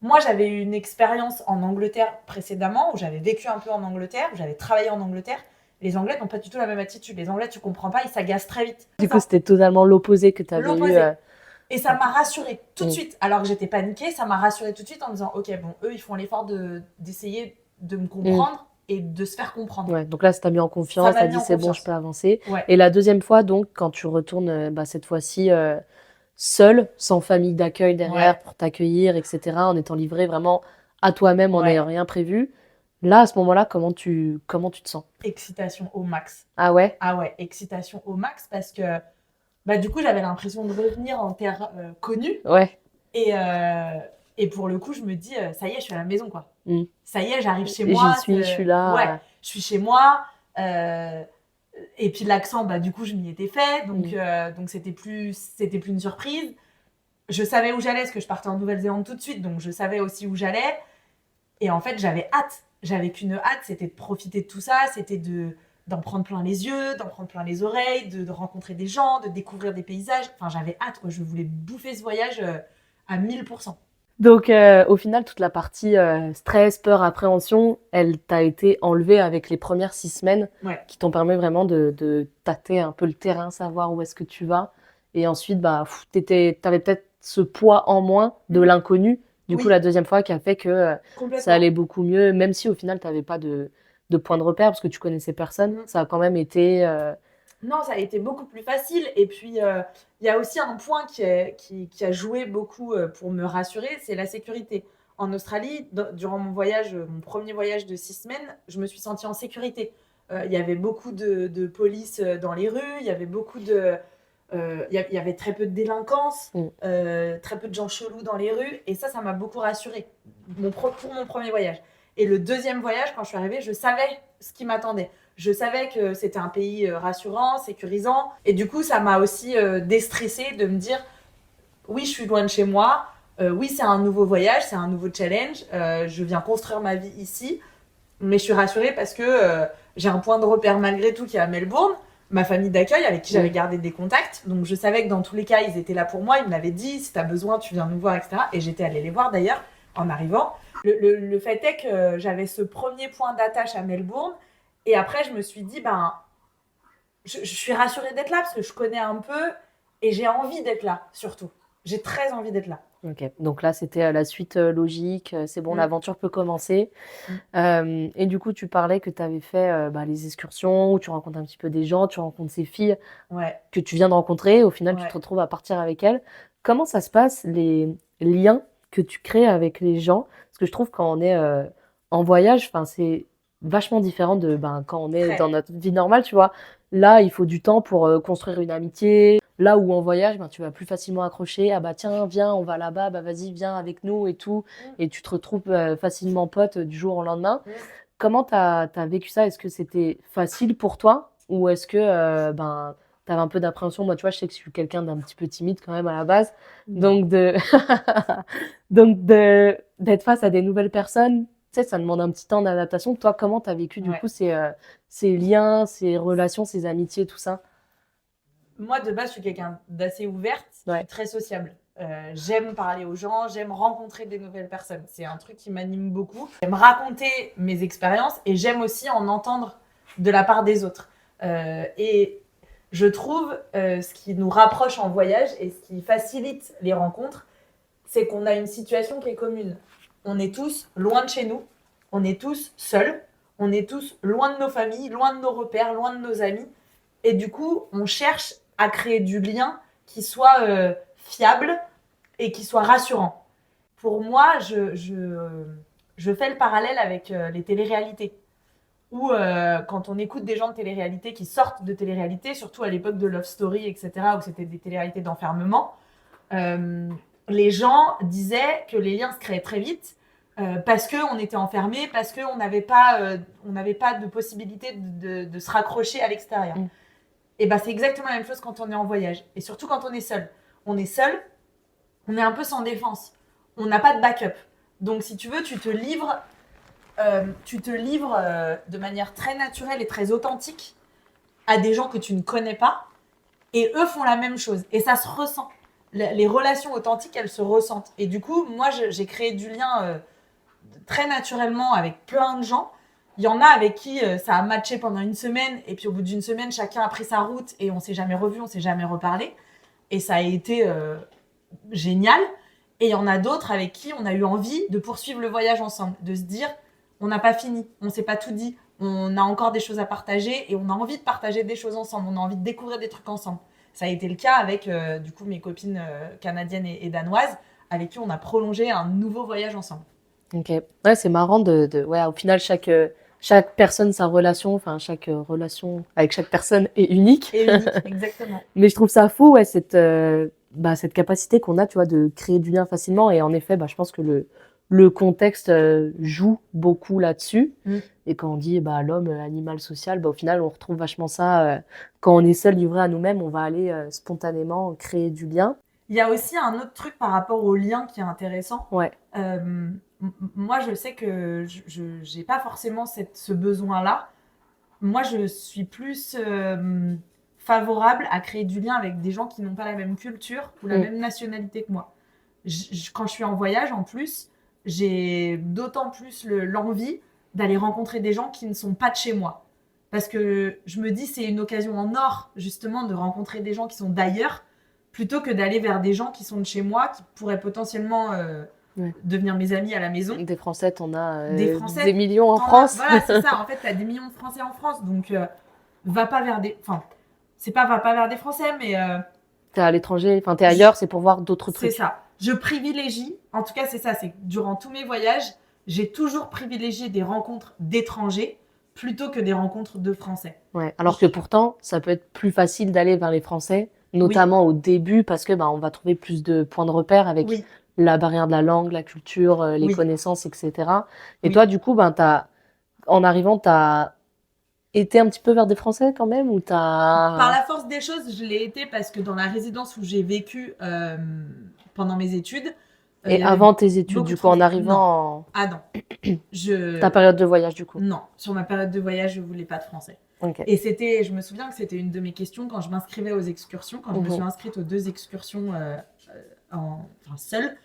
B: Moi, j'avais eu une expérience en Angleterre précédemment, où j'avais vécu un peu en Angleterre, où j'avais travaillé en Angleterre. Les Anglais n'ont pas du tout la même attitude. Les Anglais, tu comprends pas, ils s'agacent très vite.
A: Du
B: C'est
A: coup,
B: ça,
A: c'était totalement l'opposé que tu avais eu.
B: l'opposé. Et ça
A: Ok.
B: m'a rassurée tout de
A: Mm.
B: suite. Alors que j'étais paniquée, ça m'a rassurée tout de suite en me disant, ok, bon, eux, ils font l'effort d'essayer de me
A: Mm.
B: comprendre et de se faire comprendre.
A: Ouais, donc là, ça t'a mis en
B: Ça
A: confiance,
B: m'a
A: t'as
B: mis
A: dit
B: en
A: c'est bon, je peux
B: confiance.
A: avancer.
B: Ouais,
A: Et la deuxième fois, donc, quand tu retournes bah, cette fois-ci seule, sans famille d'accueil
B: ouais,
A: derrière pour t'accueillir, etc., en étant livré vraiment à toi-même, en
B: ouais.
A: n'ayant rien prévu, là, à ce moment-là, comment tu te sens?
B: Excitation au max.
A: Ah ouais?
B: Ah ouais, excitation au max parce que bah, du coup, j'avais l'impression de revenir en terre connue.
A: Ouais.
B: Et, et pour le coup, je me dis, ça y est, je suis à la maison, quoi.
A: Mm.
B: Ça y est, j'arrive chez
A: J'y
B: moi.
A: suis, je suis
B: Ouais,
A: là.
B: je suis chez moi. euh, et puis l'accent, bah, du coup, je m'y étais fait.
A: Mm.
B: Donc c'était plus une surprise. Je savais où j'allais, parce que je partais en Nouvelle-Zélande tout de suite. Donc je savais aussi où j'allais. Et en fait, j'avais hâte. J'avais qu'une hâte, c'était de profiter de tout ça. C'était d'en prendre plein les yeux, d'en prendre plein les oreilles, de rencontrer des gens, de découvrir des paysages. Enfin, j'avais hâte, quoi. Je voulais bouffer ce voyage à 1000%.
A: Donc, au final, toute la partie stress, peur, appréhension, elle t'a été enlevée avec les premières 6 semaines
B: Ouais.
A: qui t'ont permis vraiment de tâter un peu le terrain, savoir où est-ce que tu vas. Et ensuite, bah, t'avais peut-être ce poids en moins de l'inconnu, du coup,
B: Oui,
A: la deuxième fois, qui a fait que ça
B: complètement.
A: allait beaucoup mieux, même si au final, t'avais pas de point de repère parce que tu connaissais personne.
B: Mm.
A: Ça a quand même été.
B: Non, ça a été beaucoup plus facile. Et puis, il y a aussi un point qui a joué beaucoup pour me rassurer, c'est la sécurité. En Australie, durant mon voyage, mon premier voyage de 6 semaines, je me suis sentie en sécurité. Il y avait beaucoup de police dans les rues, il y avait il y avait très peu de délinquance,
A: Mm.
B: très peu de gens chelous dans les rues. Et ça m'a beaucoup rassurée pour mon premier voyage. Et le deuxième voyage, quand je suis arrivée, je savais ce qui m'attendait. Je savais que c'était un pays rassurant, sécurisant. Et du coup, ça m'a aussi déstressée de me dire, oui, je suis loin de chez moi. Oui, c'est un nouveau voyage, c'est un nouveau challenge. Je viens construire ma vie ici. Mais je suis rassurée parce que j'ai un point de repère malgré tout qui est à Melbourne. Ma famille d'accueil avec qui j'avais gardé des contacts. Donc je savais que dans tous les cas, ils étaient là pour moi. Ils me l'avaient dit, si tu as besoin, tu viens nous voir, etc. Et j'étais allée les voir d'ailleurs en arrivant. Le fait est que j'avais ce premier point d'attache à Melbourne. Et après, je me suis dit, ben, je suis rassurée d'être là parce que je connais un peu et j'ai envie d'être là, surtout. J'ai très envie d'être là.
A: Ok, donc là c'était la suite logique, c'est bon,
B: Mm,
A: l'aventure peut commencer.
B: mm.
A: Et du coup, tu parlais que tu avais fait les excursions, où tu rencontres un petit peu des gens, tu rencontres ces filles
B: Ouais,
A: que tu viens de rencontrer, au final tu te
B: ouais.
A: retrouves à partir avec elles. Comment ça se passe, les liens que tu crées avec les gens? Parce que je trouve quand on est en voyage, enfin, c'est vachement différent de quand on est dans
B: Très.
A: notre vie normale, tu vois. Là, il faut du temps pour construire une amitié. Là où en voyage, tu vas plus facilement accrocher. Ah bah tiens, viens, on va là-bas, bah vas-y, viens avec nous et tout.
B: Mm,
A: Et tu te retrouves facilement pote du jour au lendemain.
B: mm.
A: Comment t'as vécu ça? Est-ce que c'était facile pour toi? Ou est-ce que t'avais un peu d'appréhension? Moi, tu vois, je sais que je suis quelqu'un d'un petit peu timide quand même à la base.
B: Non.
A: Donc de donc d'être face à des nouvelles personnes, tu sais, ça demande un petit temps d'adaptation. Toi, comment t'as vécu du
B: Ouais.
A: coup ces liens, ces relations, ces amitiés, tout ça?
B: Moi, de base, je suis quelqu'un d'assez ouverte, je suis
A: Ouais.
B: très sociable. J'aime parler aux gens, j'aime rencontrer des nouvelles personnes. C'est un truc qui m'anime beaucoup. J'aime raconter mes expériences et j'aime aussi en entendre de la part des autres. Et je trouve ce qui nous rapproche en voyage et ce qui facilite les rencontres, c'est qu'on a une situation qui est commune. On est tous loin de chez nous, on est tous seuls, on est tous loin de nos familles, loin de nos repères, loin de nos amis. Et du coup, on cherche à créer du lien qui soit fiable et qui soit rassurant. Pour moi, je fais le parallèle avec les téléréalités. Où quand on écoute des gens de télé-réalité qui sortent de télé-réalité, surtout à l'époque de Love Story, etc., où c'était des télé-réalités d'enfermement, euh, les gens disaient que les liens se créaient très vite parce qu'on était enfermés, parce qu'on n'avait pas de possibilité de se raccrocher à l'extérieur.
A: Mm.
B: Et ben c'est exactement la même chose quand on est en voyage. Et surtout quand on est seul. On est seul, on est un peu sans défense. On n'a pas de backup. Donc si tu veux, tu te livres de manière très naturelle et très authentique à des gens que tu ne connais pas. Et eux font la même chose. Et ça se ressent. Les relations authentiques, elles se ressentent. Et du coup, moi, j'ai créé du lien très naturellement avec plein de gens. Il y en a avec qui ça a matché pendant une semaine, et puis au bout d'une semaine, chacun a pris sa route et on s'est jamais revu, on s'est jamais reparlé. Et ça a été génial. Et il y en a d'autres avec qui on a eu envie de poursuivre le voyage ensemble, de se dire, on n'a pas fini, on s'est pas tout dit, on a encore des choses à partager et on a envie de partager des choses ensemble, on a envie de découvrir des trucs ensemble. Ça a été le cas avec du coup mes copines canadiennes et danoises, avec qui on a prolongé un nouveau voyage ensemble.
A: Ok. Ouais, c'est marrant ouais, au final, chaque personne, sa relation, enfin, chaque relation avec chaque personne est unique.
B: Et unique, exactement.
A: Mais je trouve ça fou, ouais, cette capacité qu'on a, tu vois, de créer du lien facilement. Et en effet, je pense que le contexte joue beaucoup là-dessus.
B: Mm.
A: Et quand on dit, l'homme, animal social, au final, on retrouve vachement ça. Quand on est seul, livré à nous-mêmes, on va aller spontanément créer du lien.
B: Il y a aussi un autre truc par rapport au lien qui est intéressant.
A: Ouais.
B: Moi, je sais que je n'ai pas forcément ce besoin-là. Moi, je suis plus favorable à créer du lien avec des gens qui n'ont pas la même culture ou la
A: Mm.
B: même nationalité que moi. Quand je suis en voyage, en plus, j'ai d'autant plus l'envie d'aller rencontrer des gens qui ne sont pas de chez moi. Parce que je me dis, c'est une occasion en or, justement, de rencontrer des gens qui sont d'ailleurs, plutôt que d'aller vers des gens qui sont de chez moi, qui pourraient potentiellement
A: Ouais.
B: devenir mes amis à la maison.
A: Des Français, t'en as
B: Des Français,
A: des millions en
B: t'en as-
A: France.
B: Voilà, c'est ça. En fait, t'as des millions de Français en France, donc va pas vers des. Enfin, c'est pas va pas vers des Français, mais
A: T'es à l'étranger, enfin, t'es ailleurs, c'est pour voir d'autres
B: c'est
A: trucs.
B: ça. Je privilégie, en tout cas, c'est ça. C'est que durant tous mes voyages, j'ai toujours privilégié des rencontres d'étrangers plutôt que des rencontres de Français.
A: Ouais. Alors que pourtant, ça peut être plus facile d'aller vers les Français, notamment au début, parce que on va trouver plus de points de repère avec
B: Oui,
A: la barrière de la langue, la culture, les
B: oui,
A: connaissances, etc. Et
B: oui.
A: toi, du coup, en arrivant, t'as été un petit peu vers des Français quand même, ou
B: Par
A: t'as...
B: la force des choses, je l'ai été parce que dans la résidence où j'ai vécu pendant mes études, il
A: Et
B: y avait
A: avant tes études,
B: beaucoup
A: du
B: de
A: coup, en
B: Français.
A: arrivant
B: Non.
A: en...
B: Ah non.
A: ta période de voyage, du coup.
B: Non, sur ma période de voyage, je voulais pas de français.
A: Ok.
B: Et je me souviens que c'était une de mes questions quand je m'inscrivais aux excursions, quand je me suis inscrite aux 2 excursions seule,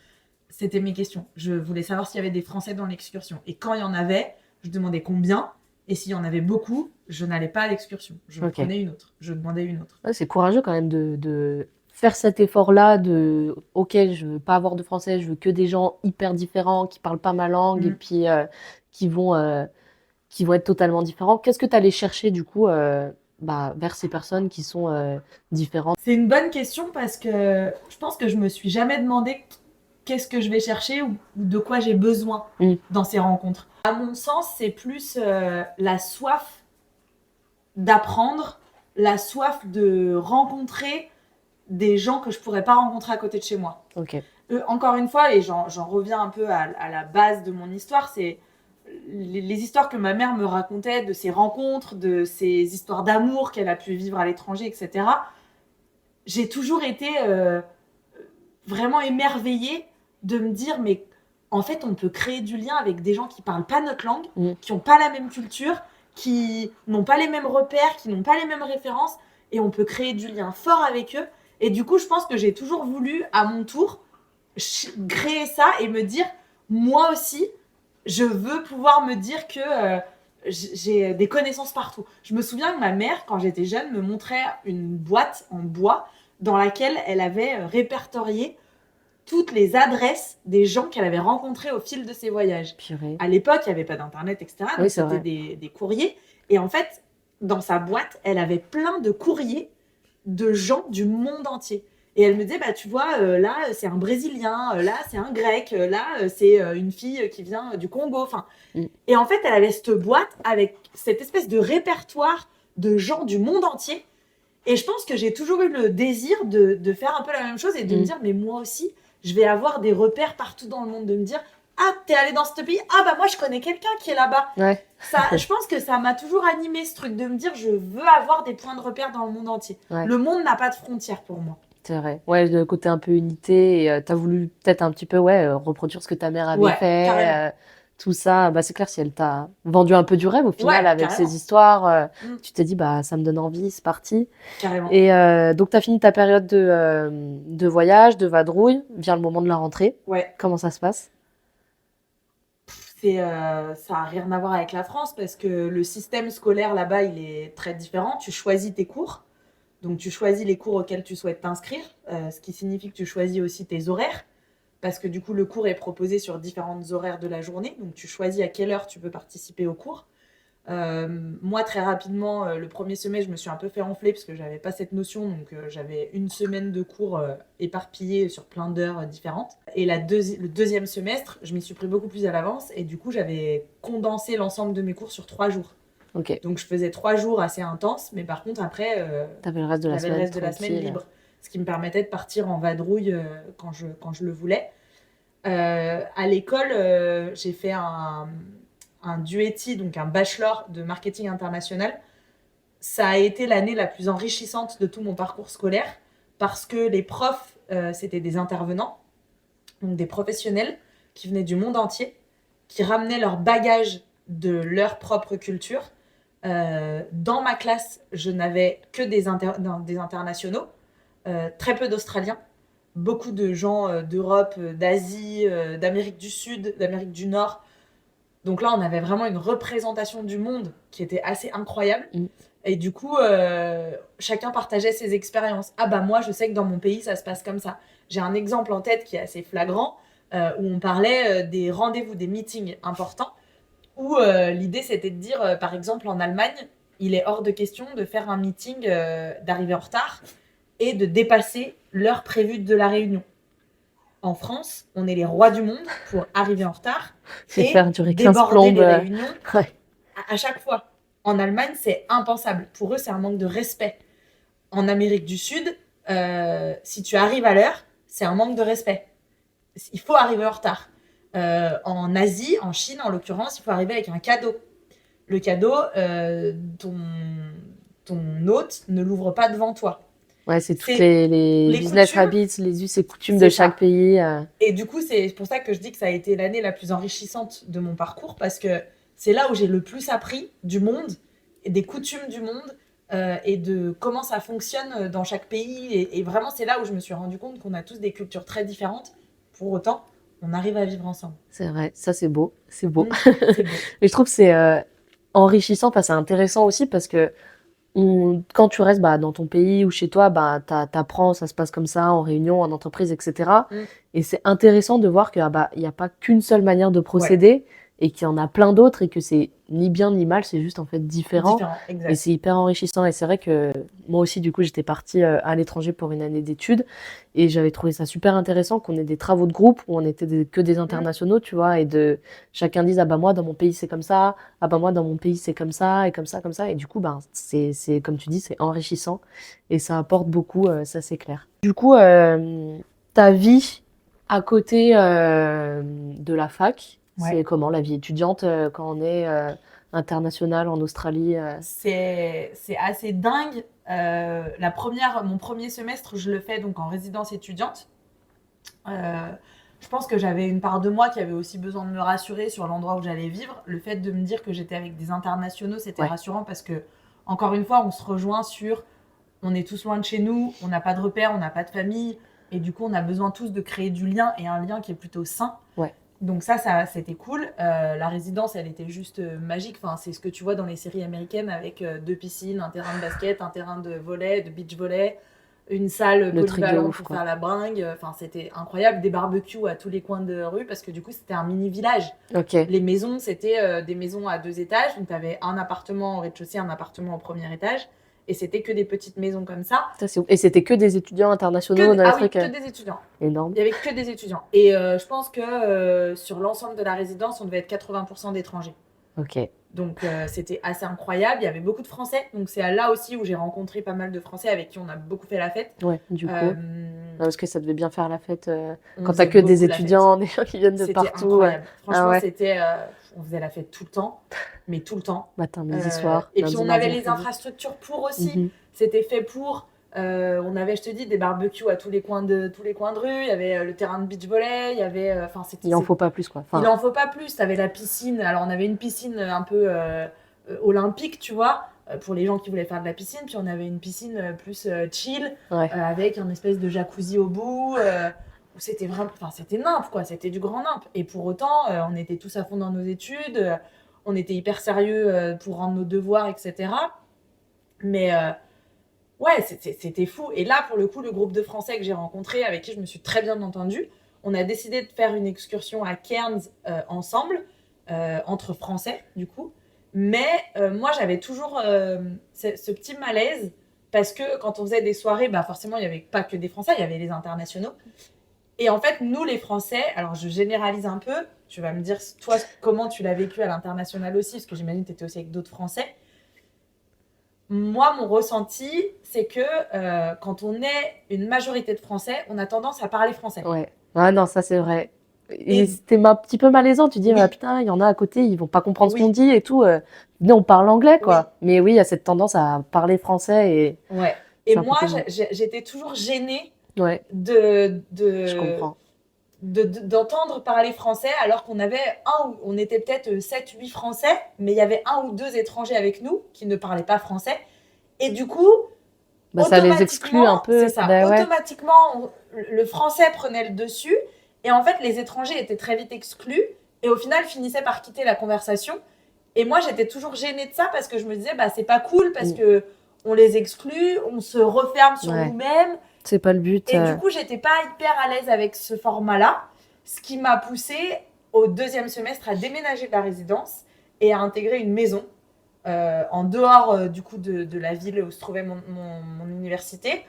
B: c'était mes questions. Je voulais savoir s'il y avait des Français dans l'excursion. Et quand il y en avait, je demandais combien. Et s'il y en avait beaucoup, je n'allais pas à l'excursion. Je
A: Ok.
B: prenais une autre. Je demandais une autre.
A: Ouais, c'est courageux quand même de faire cet effort-là de OK, je veux pas avoir de Français, je veux que des gens hyper différents, qui parlent pas ma langue et
B: Mm.
A: puis qui vont, euh, qui vont être totalement différents. Qu'est-ce que tu allais chercher du coup vers ces personnes qui sont différentes?
B: C'est une bonne question parce que je pense que je me suis jamais demandé qu'est-ce que je vais chercher ou de quoi j'ai besoin
A: Mm.
B: dans ces rencontres. À mon sens, c'est plus la soif d'apprendre, la soif de rencontrer des gens que je pourrais pas rencontrer à côté de chez moi.
A: Ok.
B: Encore une fois, et j'en reviens un peu à la base de mon histoire, c'est les histoires que ma mère me racontait de ses rencontres, de ses histoires d'amour qu'elle a pu vivre à l'étranger, etc. J'ai toujours été vraiment émerveillée de me dire, mais en fait, on peut créer du lien avec des gens qui parlent pas notre langue, qui n'ont pas la même culture, qui n'ont pas les mêmes repères, qui n'ont pas les mêmes références, et on peut créer du lien fort avec eux. Et du coup, je pense que j'ai toujours voulu, à mon tour, créer ça et me dire, moi aussi, je veux pouvoir me dire que j'ai des connaissances partout. Je me souviens que ma mère, quand j'étais jeune, me montrait une boîte en bois dans laquelle elle avait répertorié toutes les adresses des gens qu'elle avait rencontrés au fil de ses voyages.
A: Purée.
B: À l'époque, il n'y avait pas d'internet, etc. Donc
A: Oui,
B: c'était des courriers. Et en fait, dans sa boîte, elle avait plein de courriers de gens du monde entier. Et elle me disait, bah, tu vois, là, c'est un Brésilien, là, c'est un Grec, là, c'est une fille qui vient du Congo. Enfin, Et en fait, elle avait cette boîte avec cette espèce de répertoire de gens du monde entier. Et je pense que j'ai toujours eu le désir de faire un peu la même chose et de me dire, mais moi aussi, je vais avoir des repères partout dans le monde, de me dire, ah, t'es allé dans ce pays, ah bah moi je connais quelqu'un qui est là-bas.
A: Ouais.
B: Je pense que ça m'a toujours animé ce truc de me dire, je veux avoir des points de repère dans le monde entier.
A: Ouais.
B: Le monde n'a pas de frontières pour moi.
A: C'est vrai. Ouais, le côté un peu unité. Et t'as voulu peut-être un petit peu reproduire ce que ta mère avait fait. Tout ça, bah, c'est clair, si elle t'a vendu un peu du rêve au final avec
B: carrément.
A: ces histoires, tu t'es dit, bah, ça me donne envie, c'est parti.
B: Carrément.
A: Et donc, tu as fini ta période de voyage, de vadrouille, vient le moment de la rentrée.
B: Ouais.
A: Comment ça se passe?
B: Ça n'a rien à voir avec la France parce que le système scolaire là-bas, il est très différent. Tu choisis tes cours. Donc, tu choisis les cours auxquels tu souhaites t'inscrire, ce qui signifie que tu choisis aussi tes horaires. Parce que du coup, le cours est proposé sur différentes horaires de la journée. Donc, tu choisis à quelle heure tu peux participer au cours. Moi, très rapidement, le premier semestre, je me suis un peu fait enfler parce que j'avais pas cette notion. Donc, j'avais une semaine de cours éparpillés sur plein d'heures différentes. Et le deuxième semestre, je m'y suis pris beaucoup plus à l'avance. Et du coup, j'avais condensé l'ensemble de mes cours sur 3 jours.
A: Ok.
B: Donc, je faisais 3 jours assez intenses. Mais par contre, après,
A: t'avais le reste de la semaine
B: libre. Ce qui me permettait de partir en vadrouille quand je le voulais. À l'école, j'ai fait un DUETI, donc un bachelor de marketing international. Ça a été l'année la plus enrichissante de tout mon parcours scolaire parce que les profs, c'était des intervenants, donc des professionnels qui venaient du monde entier, qui ramenaient leur bagage de leur propre culture. Dans ma classe, je n'avais que des internationaux, très peu d'Australiens, beaucoup de gens d'Europe, d'Asie, d'Amérique du Sud, d'Amérique du Nord. Donc là, on avait vraiment une représentation du monde qui était assez incroyable. Et du coup, chacun partageait ses expériences. Ah bah moi, je sais que dans mon pays, ça se passe comme ça. J'ai un exemple en tête qui est assez flagrant, où on parlait des rendez-vous, des meetings importants, où l'idée, c'était de dire, par exemple, en Allemagne, il est hors de question de faire un meeting, d'arriver en retard et de dépasser l'heure prévue de la réunion. En France, on est les rois du monde pour arriver en retard et
A: faire durer 15
B: déborder
A: plombes.
B: les réunions à chaque fois. En Allemagne, c'est impensable. Pour eux, c'est un manque de respect. En Amérique du Sud, si tu arrives à l'heure, c'est un manque de respect. Il faut arriver en retard. En Asie, en Chine en l'occurrence, il faut arriver avec un cadeau. Le cadeau, ton hôte ne l'ouvre pas devant toi.
A: Ouais, c'est toutes les business coutumes, habits, les us et coutumes de chaque pays.
B: Et du coup, c'est pour ça que je dis que ça a été l'année la plus enrichissante de mon parcours, parce que c'est là où j'ai le plus appris du monde, et des coutumes du monde, et de comment ça fonctionne dans chaque pays. Et vraiment, c'est là où je me suis rendu compte qu'on a tous des cultures très différentes. Pour autant, on arrive à vivre ensemble.
A: C'est vrai, ça c'est beau. C'est beau. C'est beau. Et je trouve que c'est enrichissant, c'est intéressant aussi, parce que quand tu restes dans ton pays ou chez toi, t'apprends, ça se passe comme ça, en réunion, en entreprise, etc.
B: Mm.
A: Et c'est intéressant de voir qu'il n'y a pas qu'une seule manière de
B: Ouais,
A: procéder et qu'il y en a plein d'autres et que c'est ni bien ni mal, c'est juste en fait différent.
B: différent,
A: Et
B: exact.
A: c'est hyper enrichissant. Et c'est vrai que moi aussi, du coup, j'étais partie à l'étranger pour une année d'études et j'avais trouvé ça super intéressant qu'on ait des travaux de groupe où on était que des
B: Mm.
A: internationaux, tu vois, et de chacun dise, ah bah moi, dans mon pays, c'est comme ça, ah bah moi, dans mon pays, c'est comme ça, et comme ça, comme ça. Et du coup, comme tu dis, c'est enrichissant et ça apporte beaucoup, ça c'est clair. Du coup, ta vie à côté de la fac,
B: Ouais.
A: c'est comment la vie étudiante quand on est international en Australie
B: C'est assez dingue. Mon premier semestre, je le fais donc en résidence étudiante. Euh, je pense que j'avais une part de moi qui avait aussi besoin de me rassurer sur l'endroit où j'allais vivre. Le fait de me dire que j'étais avec des internationaux, c'était
A: Ouais,
B: rassurant parce que, encore une fois, on se rejoint sur on est tous loin de chez nous, on n'a pas de repères, on n'a pas de famille, et du coup, on a besoin tous de créer du lien et un lien qui est plutôt sain.
A: ouais.
B: Donc c'était cool. La résidence, elle était juste magique. Enfin, c'est ce que tu vois dans les séries américaines avec deux piscines, un terrain de basket, un terrain de volley, de beach volley, une salle
A: Le truc de
B: polyvalente
A: ouf,
B: pour
A: quoi.
B: faire la bringue. Enfin, c'était incroyable. Des barbecues à tous les coins de rue parce que du coup, c'était un mini village.
A: Ok.
B: Les maisons, c'était des maisons à 2 étages. Donc, tu avais un appartement au rez-de-chaussée, un appartement au premier étage. Et c'était que des petites maisons comme ça.
A: Ça, c'est ouf. Et c'était que des étudiants internationaux dans les
B: Ah oui,
A: trucs
B: que des étudiants.
A: énormes.
B: Il y avait que des étudiants. Et je pense que sur l'ensemble de la résidence, on devait être 80% d'étrangers.
A: Ok.
B: Donc c'était assez incroyable. Il y avait beaucoup de Français. Donc c'est là aussi où j'ai rencontré pas mal de Français avec qui on a beaucoup fait la fête.
A: Ouais, du coup.
B: Euh,
A: Non, parce que ça devait bien faire la fête
B: on
A: quand t'as
B: faisait
A: que des
B: beaucoup la fête.
A: étudiants, des gens qui viennent de
B: C'était
A: partout.
B: incroyable.
A: Ah
B: Franchement,
A: ouais.
B: on faisait la fête tout le temps, mais tout le temps.
A: Matin, midi, soir,
B: Et puis
A: lundi,
B: on avait
A: mardi,
B: les
A: mercredi.
B: infrastructures pour aussi.
A: Mhm.
B: C'était fait pour. On avait, je te dis, des barbecues à tous les coins de rue. Il y avait le terrain de beach volley. Il y avait,
A: Il en faut pas plus, quoi.
B: il
A: Enfin,
B: en faut pas plus. T'avais la piscine. Alors on avait une piscine un peu olympique, tu vois, pour les gens qui voulaient faire de la piscine. Puis on avait une piscine plus chill,
A: ouais.
B: avec un espèce de jacuzzi au bout. Où c'était vraiment, enfin c'était nimp quoi. C'était du grand nimp. Et pour autant, on était tous à fond dans nos études. On était hyper sérieux pour rendre nos devoirs, etc. Mais ouais, c'était fou. Et là, pour le coup, le groupe de Français que j'ai rencontré, avec qui je me suis très bien entendue, on a décidé de faire une excursion à Cairns ensemble, entre Français, du coup. Mais moi, j'avais toujours ce petit malaise, parce que quand on faisait des soirées, forcément, il n'y avait pas que des Français, il y avait les internationaux. Et en fait, nous, les Français, alors je généralise un peu, tu vas me dire, toi, comment tu l'as vécu à l'international aussi, parce que j'imagine que tu étais aussi avec d'autres Français. Moi, mon ressenti, c'est que quand on est une majorité de Français, on a tendance à parler français.
A: Ouais. Ah non, ça c'est vrai. Et
B: Et
A: c'était un petit peu malaisant. Tu dis,
B: oui,
A: putain, il y en a à côté, ils vont pas comprendre ce qu'on
B: oui,
A: dit et tout. Nous, on parle anglais,
B: oui,
A: quoi. Mais oui, il y a cette tendance à parler français et
B: ouais. Et
A: c'est un peu
B: moi,
A: pénible.
B: j'étais toujours gênée
A: Ouais,
B: de,
A: je
B: de,
A: comprends.
B: d'entendre parler français alors qu'on avait on était peut-être 7, 8 Français, mais il y avait 1 ou 2 étrangers avec nous qui ne parlaient pas français. Et du coup,
A: Bah, ça les exclut un
B: c'est
A: peu.
B: ça,
A: Bah ouais.
B: automatiquement, le français prenait le dessus. Et en fait, les étrangers étaient très vite exclus. Et au final, finissaient par quitter la conversation. Et moi, j'étais toujours gênée de ça parce que je me disais, c'est pas cool parce
A: Mm.
B: que on les exclut, on se referme sur
A: Ouais.
B: nous-mêmes.
A: C'est pas le but.
B: Et du coup, j'étais pas hyper à l'aise avec ce format-là. Ce qui m'a poussée au deuxième semestre à déménager de la résidence et à intégrer une maison en dehors du coup de la ville où se trouvait mon université.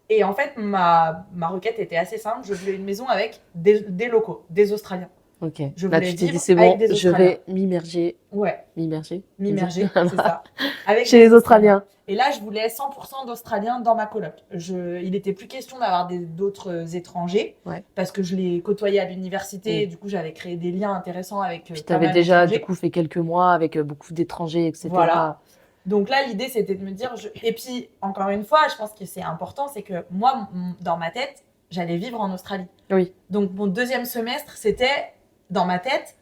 B: Et en fait, ma requête était assez simple. Je voulais une maison avec des locaux, des Australiens.
A: Ok.
B: Je
A: Là,
B: voulais
A: tu t'es dit,
B: vivre
A: c'est
B: avec
A: bon,
B: des
A: je
B: Australiens.
A: vais m'immerger.
B: Ouais,
A: M'immerger?
B: m'immerger, c'est ça. Avec
A: Chez
B: des
A: les Australiens.
B: Et là, je voulais 100% d'Australiens dans ma coloc. Il n'était plus question d'avoir d'autres étrangers,
A: Ouais.
B: parce que je les côtoyais à l'université,
A: Mm.
B: et du coup, j'avais créé des liens intéressants avec
A: Puis
B: pas
A: t'avais
B: mal
A: déjà, du
B: d'étrangers.
A: coup, fait quelques mois avec beaucoup d'étrangers, etc.
B: Voilà. Donc là, l'idée, c'était de me dire... Et puis, encore une fois, je pense que c'est important, c'est que moi, dans ma tête, j'allais vivre en Australie.
A: Oui.
B: Donc, mon deuxième semestre, c'était, dans ma tête,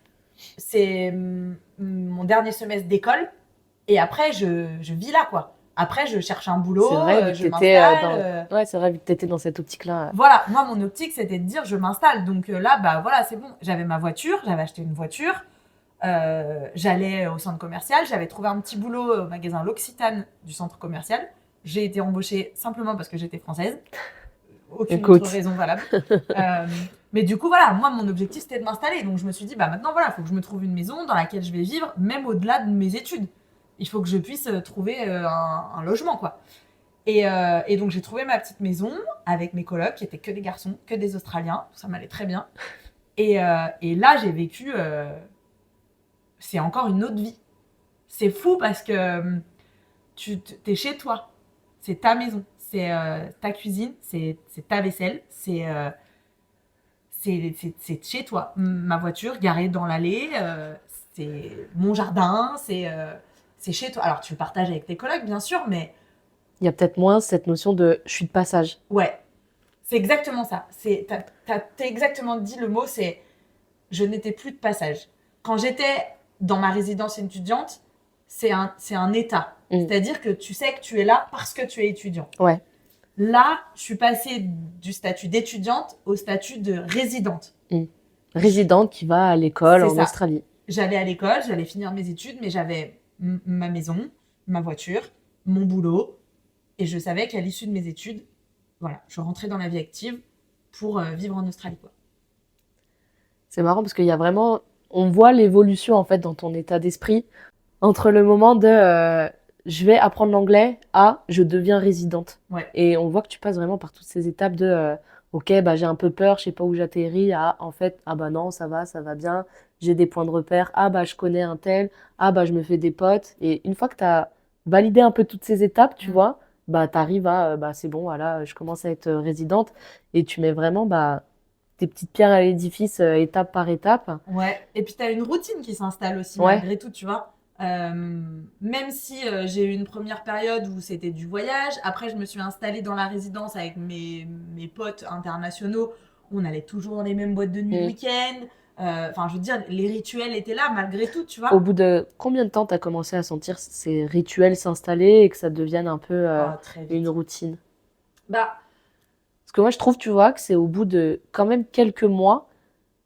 B: c'est mon dernier semestre d'école. Et après, je vis là, quoi. Après, je cherche un boulot,
A: C'est vrai, vu que
B: je
A: t'étais
B: m'installe.
A: Ouais, c'est vrai, vu que t'étais dans cette optique-là.
B: Voilà, moi, mon optique, c'était de dire, je m'installe. Donc là, voilà, c'est bon. J'avais ma voiture, j'avais acheté une voiture. J'allais au centre commercial, j'avais trouvé un petit boulot au magasin L'Occitane du centre commercial. J'ai été embauchée simplement parce que j'étais française. Aucune autre raison valable. Mais du coup, voilà, moi, mon objectif, c'était de m'installer. Donc, je me suis dit, bah maintenant, voilà, il faut que je me trouve une maison dans laquelle je vais vivre, même au-delà de mes études. Il faut que je puisse trouver un logement, quoi. Et donc, j'ai trouvé ma petite maison avec mes colocs, qui étaient que des garçons, que des Australiens. Ça m'allait très bien. Et là, j'ai vécu... c'est encore une autre vie. C'est fou parce que t'es chez toi. C'est ta maison. C'est ta cuisine. C'est ta vaisselle. C'est chez toi. Ma voiture garée dans l'allée. C'est mon jardin. C'est chez toi. Alors, tu le partages avec tes collègues, bien sûr, mais...
A: Il y a peut-être moins cette notion de « je suis de passage ».
B: Ouais, c'est exactement ça. T'as exactement dit le mot, c'est « je n'étais plus de passage ». Quand j'étais dans ma résidence étudiante, c'est un état. C'est-à-dire que tu sais que tu es là parce que tu es étudiant.
A: Ouais.
B: Là, je suis passée du statut d'étudiante au statut de résidente.
A: Résidente qui va à l'école en Australie.
B: J'allais à l'école, j'allais finir mes études, mais j'avais ma maison, ma voiture, mon boulot. Et je savais qu'à l'issue de mes études, voilà, je rentrais dans la vie active pour vivre en Australie, quoi.
A: C'est marrant parce qu'il y a vraiment... On voit l'évolution, en fait, dans ton état d'esprit entre le moment de je vais apprendre l'anglais à je deviens résidente.
B: Ouais.
A: Et on voit que tu passes vraiment par toutes ces étapes de ok, bah, j'ai un peu peur, je sais pas où j'atterris, à en fait, ah bah non, ça va bien, j'ai des points de repère, ah bah je connais un tel, ah bah je me fais des potes. Et une fois que tu as validé un peu toutes ces étapes, tu vois, bah t'arrives à bah c'est bon, voilà, je commence à être résidente et tu mets vraiment bah tes petites pierres à l'édifice étape par étape.
B: Ouais, et puis tu as une routine qui s'installe aussi,
A: Ouais.
B: malgré tout, tu vois. Même si j'ai eu une première période où c'était du voyage, après je me suis installée dans la résidence avec mes potes internationaux, on allait toujours dans les mêmes boîtes de nuit le week-end. Enfin, je veux dire, les rituels étaient là malgré tout, tu vois.
A: Au bout de combien de temps t'as commencé à sentir ces rituels s'installer et que ça devienne un peu
B: très vite.
A: une routine?
B: Bah,
A: Parce que moi, je trouve, tu vois, que c'est au bout de quand même quelques mois,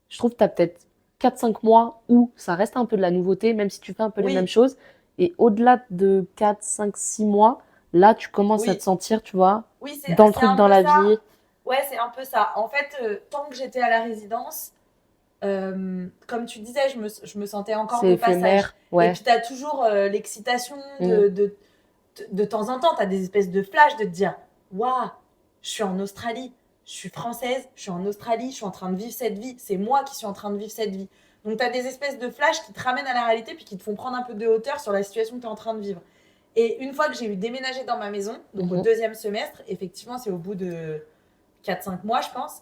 A: je trouve que t'as peut-être 4-5 mois où ça reste un peu de la nouveauté, même si tu fais un peu les mêmes choses. Et au-delà de 4, 5, 6 mois, là, tu commences à te sentir, tu vois, dans le truc, dans la vie.
B: Ouais, c'est un peu ça. En fait, tant que j'étais à la résidence, comme tu disais, je me sentais encore de
A: éphémère,
B: passage.
A: ouais.
B: Et puis, tu as toujours l'excitation de temps en temps. Tu as des espèces de flashs de te dire « Waouh, je suis en Australie, je suis française, je suis en Australie, je suis en train de vivre cette vie. C'est moi qui suis en train de vivre cette vie. » Donc, tu as des espèces de flashs qui te ramènent à la réalité puis qui te font prendre un peu de hauteur sur la situation que tu es en train de vivre. Et une fois que j'ai eu déménagé dans ma maison, donc au deuxième semestre, effectivement, c'est au bout de 4-5 mois, je pense,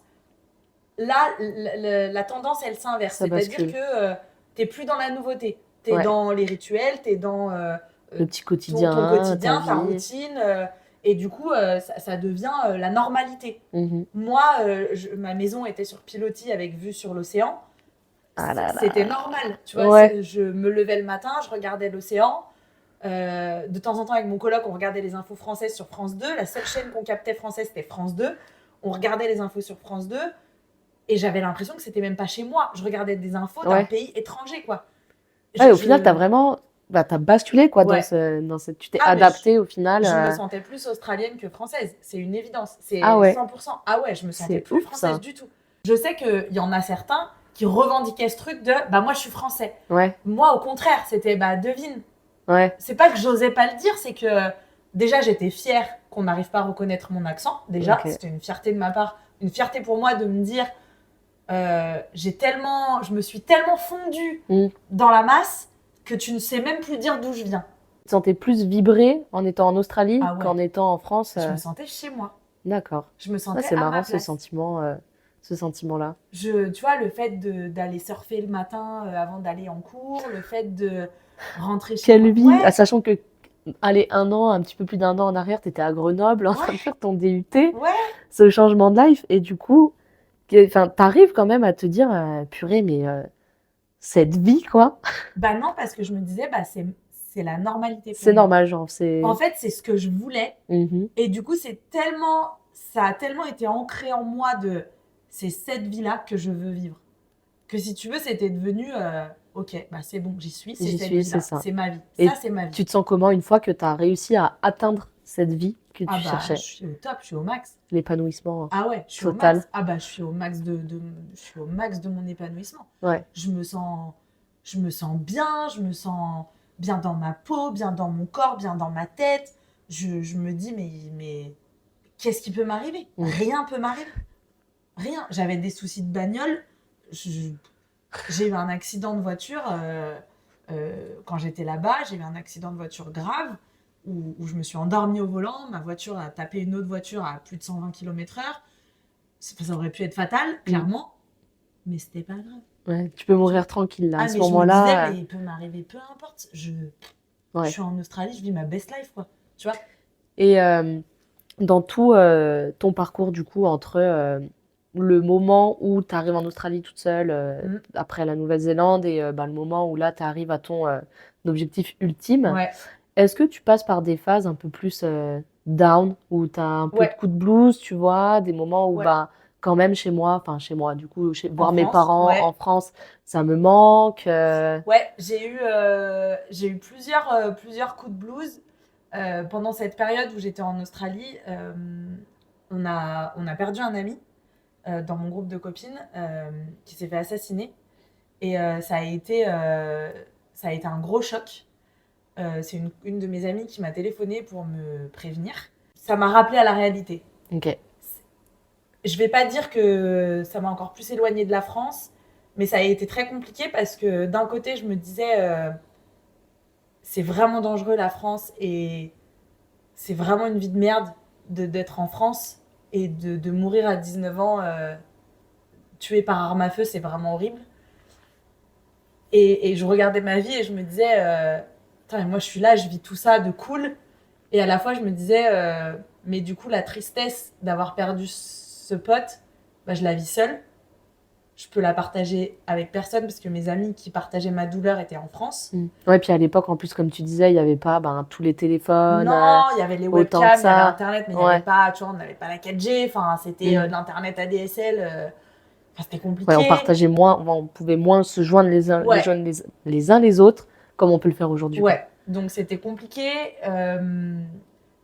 B: là, la tendance, elle s'inverse. C'est-à-dire que t'es plus dans la nouveauté. T'es dans les rituels, t'es dans
A: le petit quotidien,
B: ton quotidien, ta routine. Et du coup, ça devient la normalité. Moi, ma maison était sur pilotis avec vue sur l'océan. C'était normal. Tu vois, je me levais le matin, je regardais l'océan. De temps en temps, avec mon coloc, on regardait les infos françaises sur France 2. La seule chaîne qu'on captait française, c'était France 2. On regardait les infos sur France 2. Et j'avais l'impression que c'était même pas chez moi. Je regardais des infos d'un pays étranger, quoi.
A: Au final, t'as vraiment... Bah, t'as basculé, quoi, dans cette... Tu t'es adaptée, au final.
B: Je me sentais plus australienne que française. C'est une évidence. C'est
A: 100%.
B: Ah ouais, je me sentais plus française du tout. Je sais qu'il y en a certains qui revendiquaient ce truc de « Bah, moi, je suis français. » Moi, au contraire, c'était « Bah, devine. » C'est pas que j'osais pas le dire, c'est que déjà, j'étais fière qu'on n'arrive pas à reconnaître mon accent. Déjà, c'était une fierté de ma part. Une fierté pour moi de me dire... je me suis tellement fondue dans la masse que tu ne sais même plus dire d'où je viens.
A: Tu te sentais plus vibrer en étant en Australie qu'en étant en France
B: Je me sentais chez moi.
A: D'accord.
B: Je me sentais
A: c'est
B: à
A: marrant
B: ma place.
A: ce sentiment-là.
B: Tu vois, le fait d'aller surfer le matin avant d'aller en cours, le fait de rentrer chez moi.
A: Quelle vie, sachant que allez, un petit peu plus d'1 an en arrière, t'étais à Grenoble en train de faire ton DUT. Ce changement de life et du coup t'arrives quand même à te dire purée mais cette vie quoi.
B: Bah non, parce que je me disais bah c'est la normalité pour
A: c'est
B: moi.
A: normal, genre c'est
B: en fait c'est ce que je voulais et du coup ça a tellement été ancré en moi de c'est cette vie là que je veux vivre, que si tu veux c'était devenu ok, bah c'est bon, j'y suis, c'est
A: J'y
B: cette
A: suis, c'est
B: vie-là,
A: ça.
B: c'est ma vie.
A: Et
B: Ça, c'est ma vie.
A: tu te sens comment une fois que tu as réussi à atteindre cette vie que
B: Ah
A: tu
B: bah, je
A: cherchais?
B: suis au top, je suis au max.
A: L'épanouissement
B: Ah ouais, je suis au
A: total.
B: max. Ah bah, je suis au max je suis au max de mon épanouissement.
A: Ouais.
B: Je me sens, je me sens bien, je me sens bien dans ma peau, bien dans mon corps, bien dans ma tête. Je me dis, mais qu'est-ce qui peut m'arriver?
A: Mm.
B: Rien peut m'arriver. Rien. J'avais des soucis de bagnole. Je- J'ai eu un accident de voiture quand j'étais là-bas. J'ai eu un accident de voiture grave où je me suis endormie au volant. Ma voiture a tapé une autre voiture à plus de 120 km/h. Ça aurait pu être fatal,
A: Mm.
B: clairement, mais c'était pas grave.
A: Ouais. Tu peux mourir tranquille là. À
B: Ah,
A: ce
B: mais je me disais,
A: moment-là,
B: mais il peut m'arriver peu importe. Je
A: ouais.
B: suis en Australie, je vis ma best life, quoi. Tu vois?
A: Et dans tout ton parcours, du coup, entre le moment où tu arrives en Australie toute seule,
B: Mm.
A: après la Nouvelle-Zélande, et le moment où là, tu arrives à ton objectif ultime,
B: Ouais,
A: est-ce que tu passes par des phases un peu plus down, où tu as un peu de
B: ouais,
A: coup de blues, tu vois, des moments où,
B: ouais.
A: bah, quand même, chez moi, du coup,
B: En
A: voir mes
B: France,
A: parents en
B: ouais.
A: France, ça me manque.
B: Ouais, j'ai eu plusieurs coups de blues pendant cette période où j'étais en Australie. On a perdu un ami dans mon groupe de copines qui s'est fait assassiner. Et ça a été un gros choc. C'est une de mes amies qui m'a téléphoné pour me prévenir. Ça m'a rappelé à la réalité.
A: Ok.
B: Je vais pas dire que ça m'a encore plus éloignée de la France, mais ça a été très compliqué parce que d'un côté, je me disais, c'est vraiment dangereux la France et c'est vraiment une vie de merde d'être en France et de mourir à 19 ans tué par arme à feu, c'est vraiment horrible. Et je regardais ma vie et je me disais, putain, mais moi je suis là, je vis tout ça de cool. Et à la fois, je me disais, mais du coup, la tristesse d'avoir perdu ce pote, bah, je la vis seule. Je peux la partager avec personne parce que mes amis qui partageaient ma douleur étaient en France.
A: Mm. Ouais, puis à l'époque, en plus, comme tu disais, il n'y avait pas ben, tous les téléphones,
B: Non, il y avait les
A: autant que
B: webcams, il y avait
A: ça.
B: Internet, mais il n'y avait
A: Ouais.
B: pas, tu vois, on n'avait pas la 4G. Enfin, c'était
A: Mm.
B: de l'Internet ADSL. Enfin, c'était
A: Ouais, on
B: compliqué.
A: partageait moins, on pouvait moins se joindre
B: Ouais,
A: les uns les autres, comme on peut le faire aujourd'hui, quoi.
B: ouais. Donc, c'était compliqué.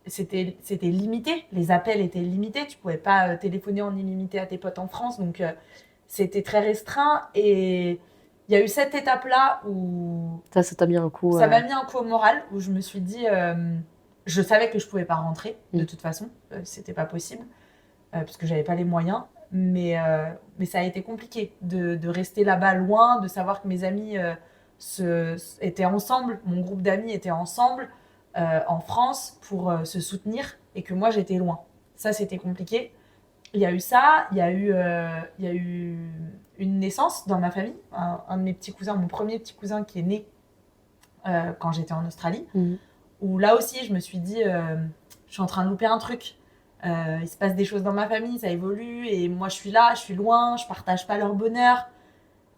B: C'était limité. Les appels étaient limités. Tu pouvais pas téléphoner en illimité à tes potes en France. Donc, c'était très restreint. Et il y a eu cette étape-là où
A: Ça t'a mis un coup.
B: ça m'a mis un coup au moral, où je me suis dit, je savais que je pouvais pas rentrer, de
A: Mm.
B: toute façon, c'était pas possible, parce que j'avais pas les moyens, mais ça a été compliqué de rester là-bas loin, de savoir que mes amis étaient ensemble, mon groupe d'amis était ensemble en France pour se soutenir, et que moi j'étais loin. Ça, c'était compliqué. Il y a eu ça, il y a eu une naissance dans ma famille, un de mes petits cousins, mon premier petit cousin qui est né quand j'étais en Australie,
A: Mm.
B: où là aussi je me suis dit, je suis en train de louper un truc. Il se passe des choses dans ma famille, ça évolue, et moi je suis là, je suis loin, je partage pas leur bonheur.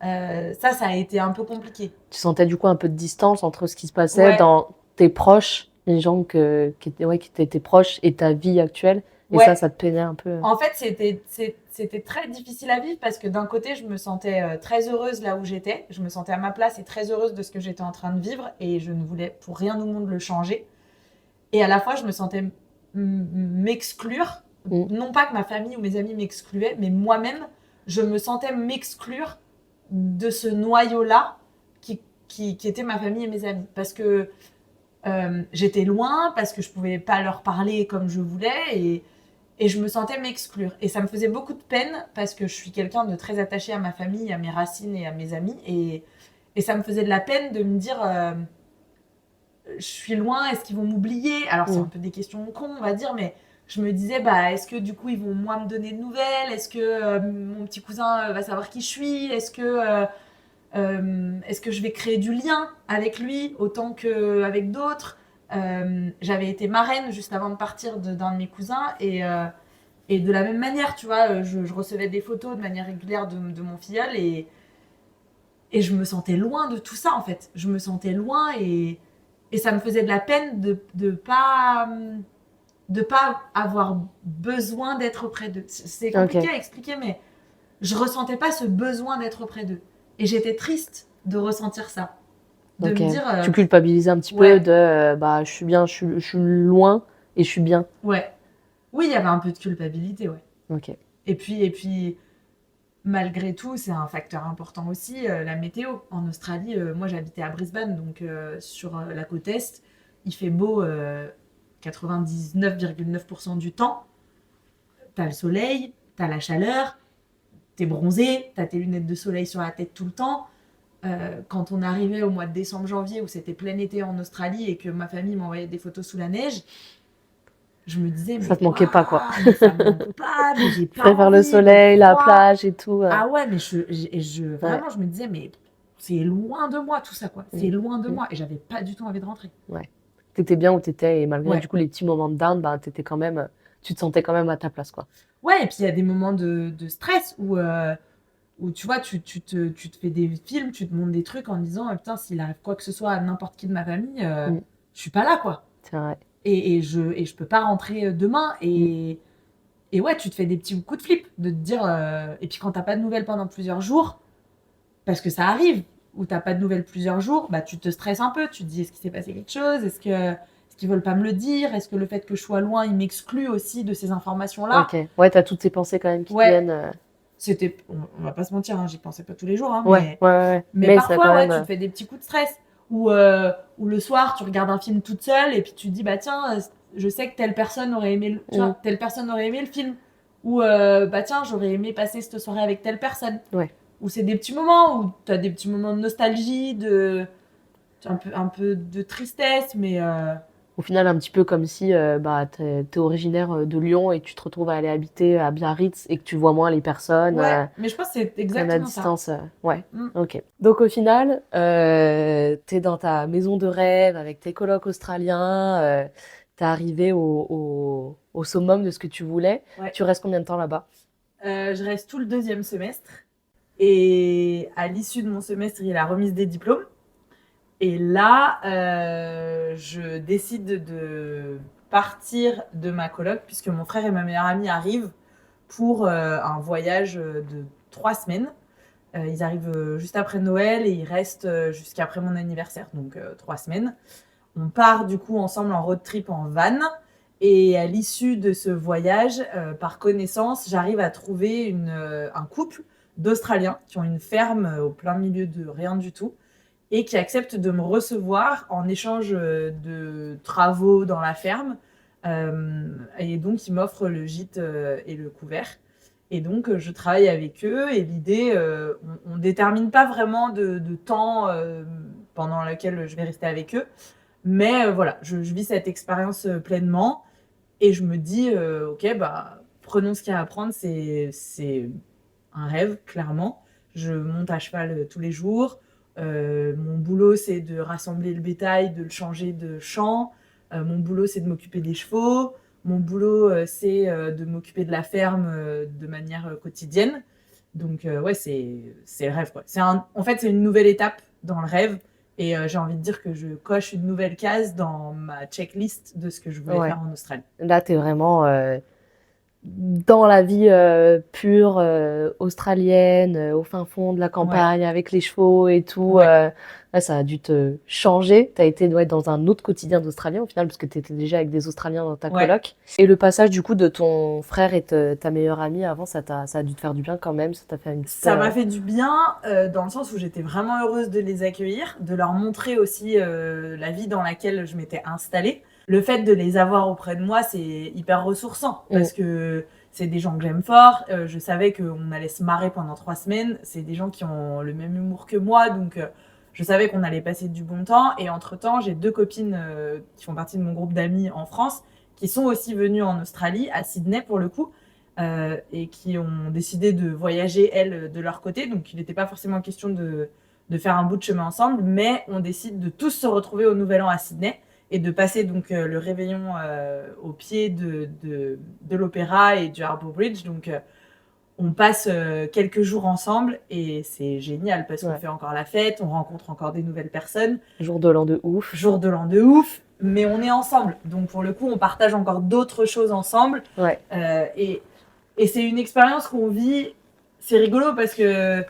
B: Ça a été un peu compliqué.
A: Tu sentais du coup un peu de distance entre ce qui se passait
B: Ouais,
A: dans tes proches, les gens qui étaient, ouais, qui étaient proches, et ta vie actuelle. Et
B: ouais.
A: ça te peinait un peu.
B: En fait, c'était très difficile à vivre parce que d'un côté, je me sentais très heureuse là où j'étais. Je me sentais à ma place et très heureuse de ce que j'étais en train de vivre et je ne voulais pour rien au monde le changer. Et à la fois, je me sentais m'exclure.
A: Mm.
B: Non pas que ma famille ou mes amis m'excluaient, mais moi-même, je me sentais m'exclure de ce noyau-là qui était ma famille et mes amis. Parce que j'étais loin, parce que je pouvais pas leur parler comme je voulais et je me sentais m'exclure. Et ça me faisait beaucoup de peine parce que je suis quelqu'un de très attaché à ma famille, à mes racines et à mes amis. Et ça me faisait de la peine de me dire je suis loin, est-ce qu'ils vont m'oublier? Alors, c'est un
A: Mm.
B: peu des questions cons, on va dire, mais je me disais, bah, est-ce que du coup, ils vont moins me donner de nouvelles? Est-ce que mon petit cousin va savoir qui je suis? Est-ce que je vais créer du lien avec lui autant qu'avec d'autres? J'avais été marraine juste avant de partir d'un de mes cousins et de la même manière, tu vois, je recevais des photos de manière régulière de mon filleul et je me sentais loin de tout ça en fait. Je me sentais loin et ça me faisait de la peine de pas avoir besoin d'être auprès d'eux. C'est compliqué
A: Ok.
B: à expliquer, mais je ressentais pas ce besoin d'être auprès d'eux. Et j'étais triste de ressentir ça. De
A: Ok.
B: me dire,
A: Tu culpabilisais un petit
B: ouais.
A: peu de bah, je suis bien, je suis loin et je suis bien.
B: Ouais. Oui, il y avait un peu de culpabilité, ouais.
A: Ok.
B: Et puis, malgré tout, c'est un facteur important aussi, la météo. En Australie, moi j'habitais à Brisbane, donc sur la côte Est, il fait beau 99,9% du temps. T'as le soleil, t'as la chaleur, t'es bronzé, t'as tes lunettes de soleil sur la tête tout le temps. Quand on arrivait au mois de décembre-janvier, où c'était plein été en Australie et que ma famille m'envoyait des photos sous la neige, je me disais,
A: Ça
B: mais
A: te manquait pas, quoi.
B: waouh, mais ça me manque pas, mais j'ai
A: Tu
B: pas
A: préfères le
B: envie, le
A: soleil, la
B: froid.
A: plage et tout.
B: Ah ouais, mais
A: Ouais.
B: vraiment, je me disais, mais c'est loin de moi tout ça, quoi. C'est
A: Mm.
B: loin de
A: Mm.
B: moi. Et j'avais pas du tout envie de rentrer.
A: Ouais. T'étais bien où t'étais et malgré
B: Ouais.
A: du coup les petits moments de down, bah, t'étais quand même, tu te sentais quand même à ta place, quoi.
B: Ouais, et puis il y a des moments de stress où tu vois, tu te fais des films, tu te montres des trucs en disant, putain, s'il arrive quoi que ce soit à n'importe qui de ma famille,
A: Mm.
B: je suis pas là, quoi.
A: C'est vrai.
B: Et je peux pas rentrer demain.
A: Mm.
B: Et ouais, tu te fais des petits coups de flip, de te dire. Et puis quand t'as pas de nouvelles pendant plusieurs jours, parce que ça arrive, ou t'as pas de nouvelles plusieurs jours, bah tu te stresses un peu. Tu te dis, est-ce qu'il s'est passé quelque chose? Est-ce qu'ils veulent pas me le dire? Est-ce que le fait que je sois loin, il m'exclut aussi de ces informations-là?
A: Ok. Ouais, t'as toutes ces pensées quand même qui te
B: Ouais,
A: viennent.
B: on va pas se mentir, hein, j'y pensais pas tous les jours, hein,
A: Ouais, ouais, ouais, ouais.
B: mais
A: Mais ça quand
B: parfois, ouais,
A: même.
B: tu te fais des petits coups de stress. Ou le soir, tu regardes un film toute seule et puis tu te dis, bah tiens, je sais que telle personne aurait aimé tu vois,
A: Mm.
B: telle personne aurait aimé le film. Ou bah tiens, j'aurais aimé passer cette soirée avec telle personne.
A: Ouais.
B: Ou c'est des petits moments où tu as des petits moments de nostalgie, un peu de tristesse, mais
A: Au final, un petit peu comme si bah, t'es originaire de Lyon et tu te retrouves à aller habiter à Biarritz et que tu vois moins les personnes,
B: ouais, mais je pense que c'est
A: quand même à
B: exactement ça.
A: distance. Ouais,
B: Mm.
A: ok. Donc au final, t'es dans ta maison de rêve avec tes colocs australiens, t'es arrivé au summum de ce que tu voulais.
B: Ouais.
A: Tu restes combien de temps là-bas?
B: Je reste tout le deuxième semestre. Et à l'issue de mon semestre, il y a la remise des diplômes. Et là, je décide de partir de ma coloc, puisque mon frère et ma meilleure amie arrivent pour un voyage de 3 semaines. Ils arrivent juste après Noël et ils restent jusqu'après mon anniversaire, donc 3 semaines. On part du coup ensemble en road trip en van. Et à l'issue de ce voyage, par connaissance, j'arrive à trouver un couple d'Australiens qui ont une ferme au plein milieu de rien du tout et qui acceptent de me recevoir en échange de travaux dans la ferme. Et donc, ils m'offrent le gîte et le couvert. Et donc, je travaille avec eux. Et l'idée, on ne détermine pas vraiment de temps pendant lequel je vais rester avec eux. Mais voilà, je vis cette expérience pleinement. Et je me dis, ok, bah, prenons ce qu'il y a à prendre. C'est un rêve, clairement. Je monte à cheval tous les jours. Mon boulot, c'est de rassembler le bétail, de le changer de champ. Mon boulot, c'est de m'occuper des chevaux. Mon boulot, c'est de m'occuper de la ferme de manière quotidienne. Donc, ouais, c'est le rêve, quoi. En fait, c'est une nouvelle étape dans le rêve. Et j'ai envie de dire que je coche une nouvelle case dans ma checklist de ce que je voulais
A: Ouais.
B: faire en Australie.
A: Là, t'es vraiment dans la vie pure australienne, au fin fond de la
B: Ouais,
A: campagne, avec les chevaux et tout.
B: ouais,
A: Là, ça a dû te changer. T'as été ouais, dans un autre quotidien d'Australien au final, parce que t'étais déjà avec des Australiens dans ta
B: ouais.
A: coloc. Et le passage du coup de ton frère et ta meilleure amie avant, ça a dû te faire du bien quand même. Ça t'a fait une petite.
B: Ça m'a fait du bien dans le sens où j'étais vraiment heureuse de les accueillir, de leur montrer aussi la vie dans laquelle je m'étais installée. Le fait de les avoir auprès de moi, c'est hyper ressourçant parce que c'est des gens que j'aime fort. Je savais qu'on allait se marrer pendant 3 semaines. C'est des gens qui ont le même humour que moi, donc je savais qu'on allait passer du bon temps. Et entre-temps, j'ai 2 copines qui font partie de mon groupe d'amis en France qui sont aussi venues en Australie, à Sydney pour le coup. Et qui ont décidé de voyager, elles, de leur côté. Donc, il n'était pas forcément question de faire un bout de chemin ensemble, mais on décide de tous se retrouver au Nouvel An à Sydney et de passer donc le réveillon au pied de l'Opéra et du Harbour Bridge. Donc, on passe quelques jours ensemble et c'est génial parce qu'on fait encore la fête, on rencontre encore des nouvelles personnes.
A: Jour de l'an de ouf.
B: Jour de l'an de ouf, mais on est ensemble. Donc, pour le coup, on partage encore d'autres choses ensemble.
A: Ouais.
B: Et c'est une expérience qu'on vit. C'est rigolo parce que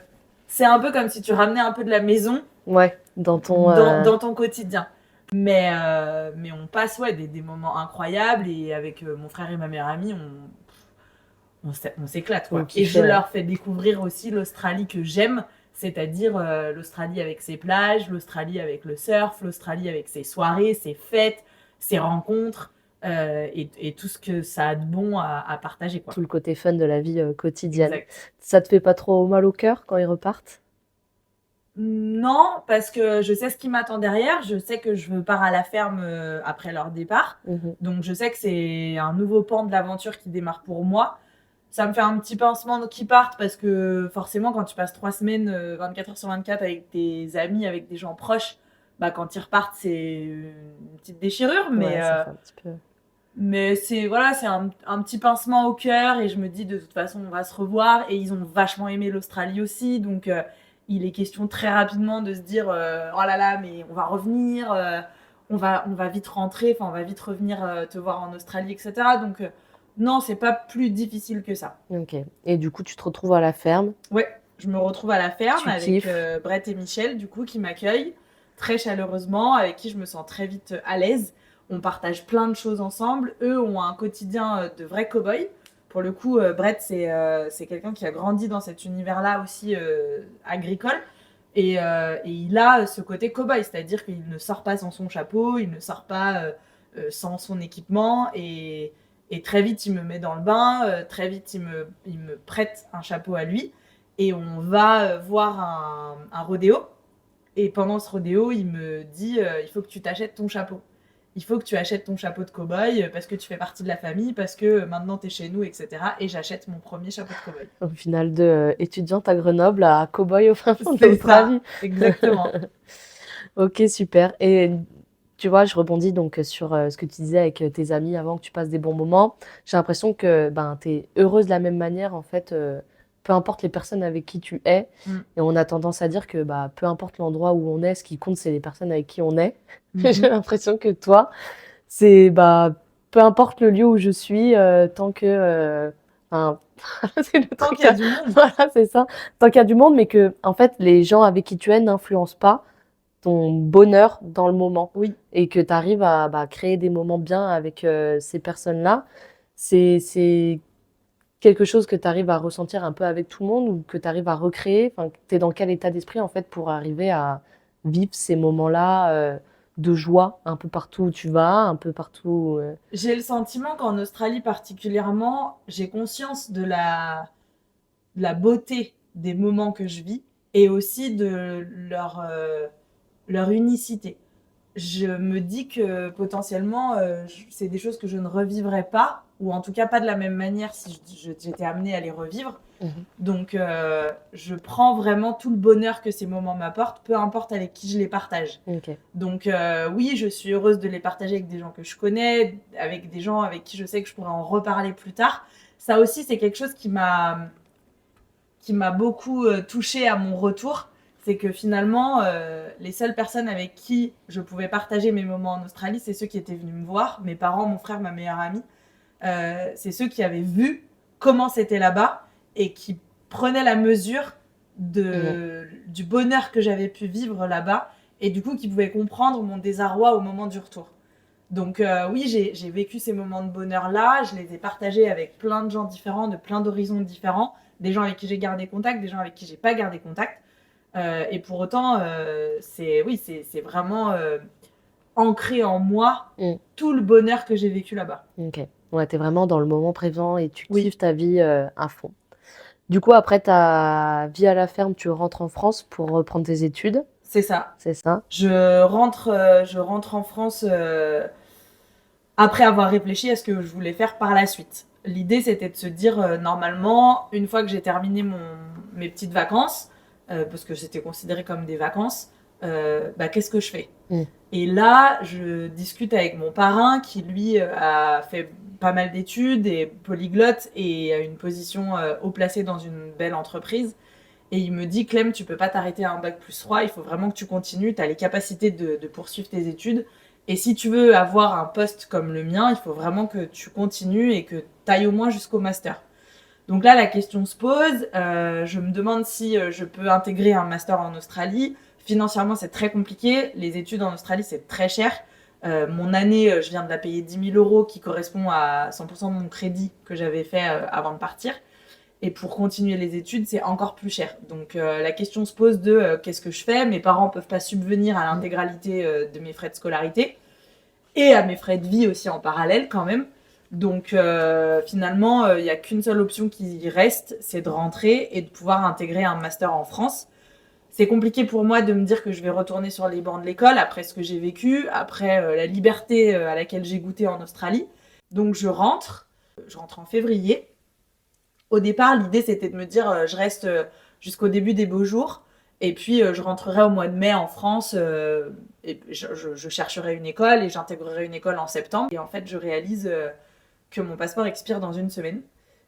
B: c'est un peu comme si tu ramenais un peu de la maison
A: Ouais, dans ton...
B: dans ton quotidien. Mais on passe des moments incroyables et avec mon frère et ma meilleure amie, on s'éclate
A: Vous
B: quoi. Et
A: kiffez,
B: je
A: ouais.
B: leur fais découvrir aussi l'Australie que j'aime, c'est-à-dire l'Australie avec ses plages, l'Australie avec le surf, l'Australie avec ses soirées, ses fêtes, ses rencontres et tout ce que ça a de bon à partager quoi.
A: Tout le côté fun de la vie quotidienne.
B: Exact.
A: Ça te fait pas trop mal au cœur quand ils repartent?
B: Non, parce que je sais ce qui m'attend derrière. Je sais que je pars à la ferme après leur départ.
A: Mhm.
B: Donc je sais que c'est un nouveau pan de l'aventure qui démarre pour moi. Ça me fait un petit pincement qu'ils partent parce que forcément, quand tu passes 3 semaines, 24 heures sur 24 avec tes amis, avec des gens proches, bah, quand ils repartent, c'est une petite déchirure.
A: Ouais, ça fait un petit peu...
B: Mais c'est voilà, c'est un petit pincement au cœur et je me dis de toute façon on va se revoir et ils ont vachement aimé l'Australie aussi donc il est question très rapidement de se dire oh là là mais on va revenir on va vite rentrer enfin on va vite revenir te voir en Australie etc donc non c'est pas plus difficile que ça.
A: Ok. Et du coup, tu te retrouves à la ferme.
B: Ouais, je me retrouve à la ferme
A: Tu
B: avec
A: kiffes.
B: Brett et Michel, du coup, qui m'accueillent très chaleureusement, avec qui je me sens très vite à l'aise. On partage plein de choses ensemble. Eux ont un quotidien de vrais cow-boys. Pour le coup, Brett, c'est quelqu'un qui a grandi dans cet univers-là aussi agricole. Et il a ce côté cow-boy, c'est-à-dire qu'il ne sort pas sans son chapeau, il ne sort pas sans son équipement. Et très vite, il me met dans le bain, très vite, il me prête un chapeau à lui. Et on va voir un rodéo. Et pendant ce rodéo, il me dit il faut que tu t'achètes ton chapeau. Il faut que tu achètes ton chapeau de cow-boy parce que tu fais partie de la famille, parce que maintenant tu es chez nous, etc. Et j'achète mon premier chapeau de cow-boy.
A: Au final, de étudiante à Grenoble à cow-boy au fin fond
B: C'est
A: d'Australie.
B: ça, exactement.
A: Ok, super. Et tu vois, je rebondis donc sur ce que tu disais avec tes amis avant que tu passes des bons moments. J'ai l'impression que ben, tu es heureuse de la même manière, en fait, peu importe les personnes avec qui tu es.
B: Mm.
A: Et on a tendance à dire que bah, peu importe l'endroit où on est, ce qui compte, c'est les personnes avec qui on est.
B: Mhm.
A: J'ai l'impression que toi, c'est bah, peu importe le lieu où je suis, tant que... enfin, c'est le
B: Tant
A: truc
B: qu'il y a du monde.
A: voilà, c'est ça. Tant qu'il y a du monde, mais que, en fait, les gens avec qui tu es n'influencent pas ton bonheur dans le moment.
B: Oui.
A: Et que tu arrives à bah, créer des moments bien avec ces personnes-là. C'est quelque chose que tu arrives à ressentir un peu avec tout le monde ou que tu arrives à recréer. Enfin, tu es dans quel état d'esprit, en fait, pour arriver à vivre ces moments-là de joie un peu partout où tu vas, un peu partout.
B: J'ai le sentiment qu'en Australie particulièrement, j'ai conscience de la beauté des moments que je vis et aussi de leur unicité. Je me dis que potentiellement, c'est des choses que je ne revivrai pas, ou en tout cas pas de la même manière si j'étais amenée à les revivre.
A: Mhm.
B: Donc, je prends vraiment tout le bonheur que ces moments m'apportent, peu importe avec qui je les partage.
A: Ok.
B: Donc, oui, je suis heureuse de les partager avec des gens que je connais, avec des gens avec qui je sais que je pourrais en reparler plus tard. Ça aussi, c'est quelque chose qui m'a beaucoup touchée à mon retour. C'est que finalement, les seules personnes avec qui je pouvais partager mes moments en Australie, c'est ceux qui étaient venus me voir, mes parents, mon frère, ma meilleure amie. C'est ceux qui avaient vu comment c'était là-bas et qui prenaient la mesure du bonheur que j'avais pu vivre là-bas et du coup qui pouvaient comprendre mon désarroi au moment du retour. Donc oui, j'ai vécu ces moments de bonheur-là, je les ai partagés avec plein de gens différents, de plein d'horizons différents, des gens avec qui j'ai gardé contact, des gens avec qui j'ai pas gardé contact. Et pour autant, c'est vraiment ancré en moi
A: Mm.
B: tout le bonheur que j'ai vécu là-bas.
A: Ok. Ouais, t'es vraiment dans le moment présent et tu
B: Oui.
A: kiffes ta vie à fond. Du coup, après ta vie à la ferme, tu rentres en France pour reprendre tes études,
B: C'est ça.
A: c'est ça?
B: Je rentre en France après avoir réfléchi à ce que je voulais faire par la suite. L'idée, c'était de se dire, normalement, une fois que j'ai terminé mes petites vacances, parce que c'était considéré comme des vacances, bah, qu'est-ce que je fais? Et là, je discute avec mon parrain qui, lui, a fait pas mal d'études et polyglotte et a une position haut placée dans une belle entreprise. Et il me dit, Clem, tu peux pas t'arrêter à un bac+3, il faut vraiment que tu continues, tu as les capacités de poursuivre tes études. Et si tu veux avoir un poste comme le mien, il faut vraiment que tu continues et que tu ailles au moins jusqu'au master. Donc là, la question se pose. Je me demande si je peux intégrer un master en Australie. Financièrement, c'est très compliqué. Les études en Australie, c'est très cher. Mon année, je viens de la payer 10 000 euros, qui correspond à 100% de mon crédit que j'avais fait avant de partir. Et pour continuer les études, c'est encore plus cher. Donc la question se pose de qu'est-ce que je fais. Mes parents ne peuvent pas subvenir à l'intégralité de mes frais de scolarité et à mes frais de vie aussi en parallèle quand même. Donc finalement, il n'y a qu'une seule option qui reste, c'est de rentrer et de pouvoir intégrer un master en France. C'est compliqué pour moi de me dire que je vais retourner sur les bancs de l'école après ce que j'ai vécu, après la liberté à laquelle j'ai goûté en Australie. Donc je rentre en février. Au départ, l'idée c'était de me dire je reste jusqu'au début des beaux jours et puis je rentrerai au mois de mai en France et je chercherai une école et j'intégrerai une école en septembre. Et en fait, je réalise que mon passeport expire dans une semaine.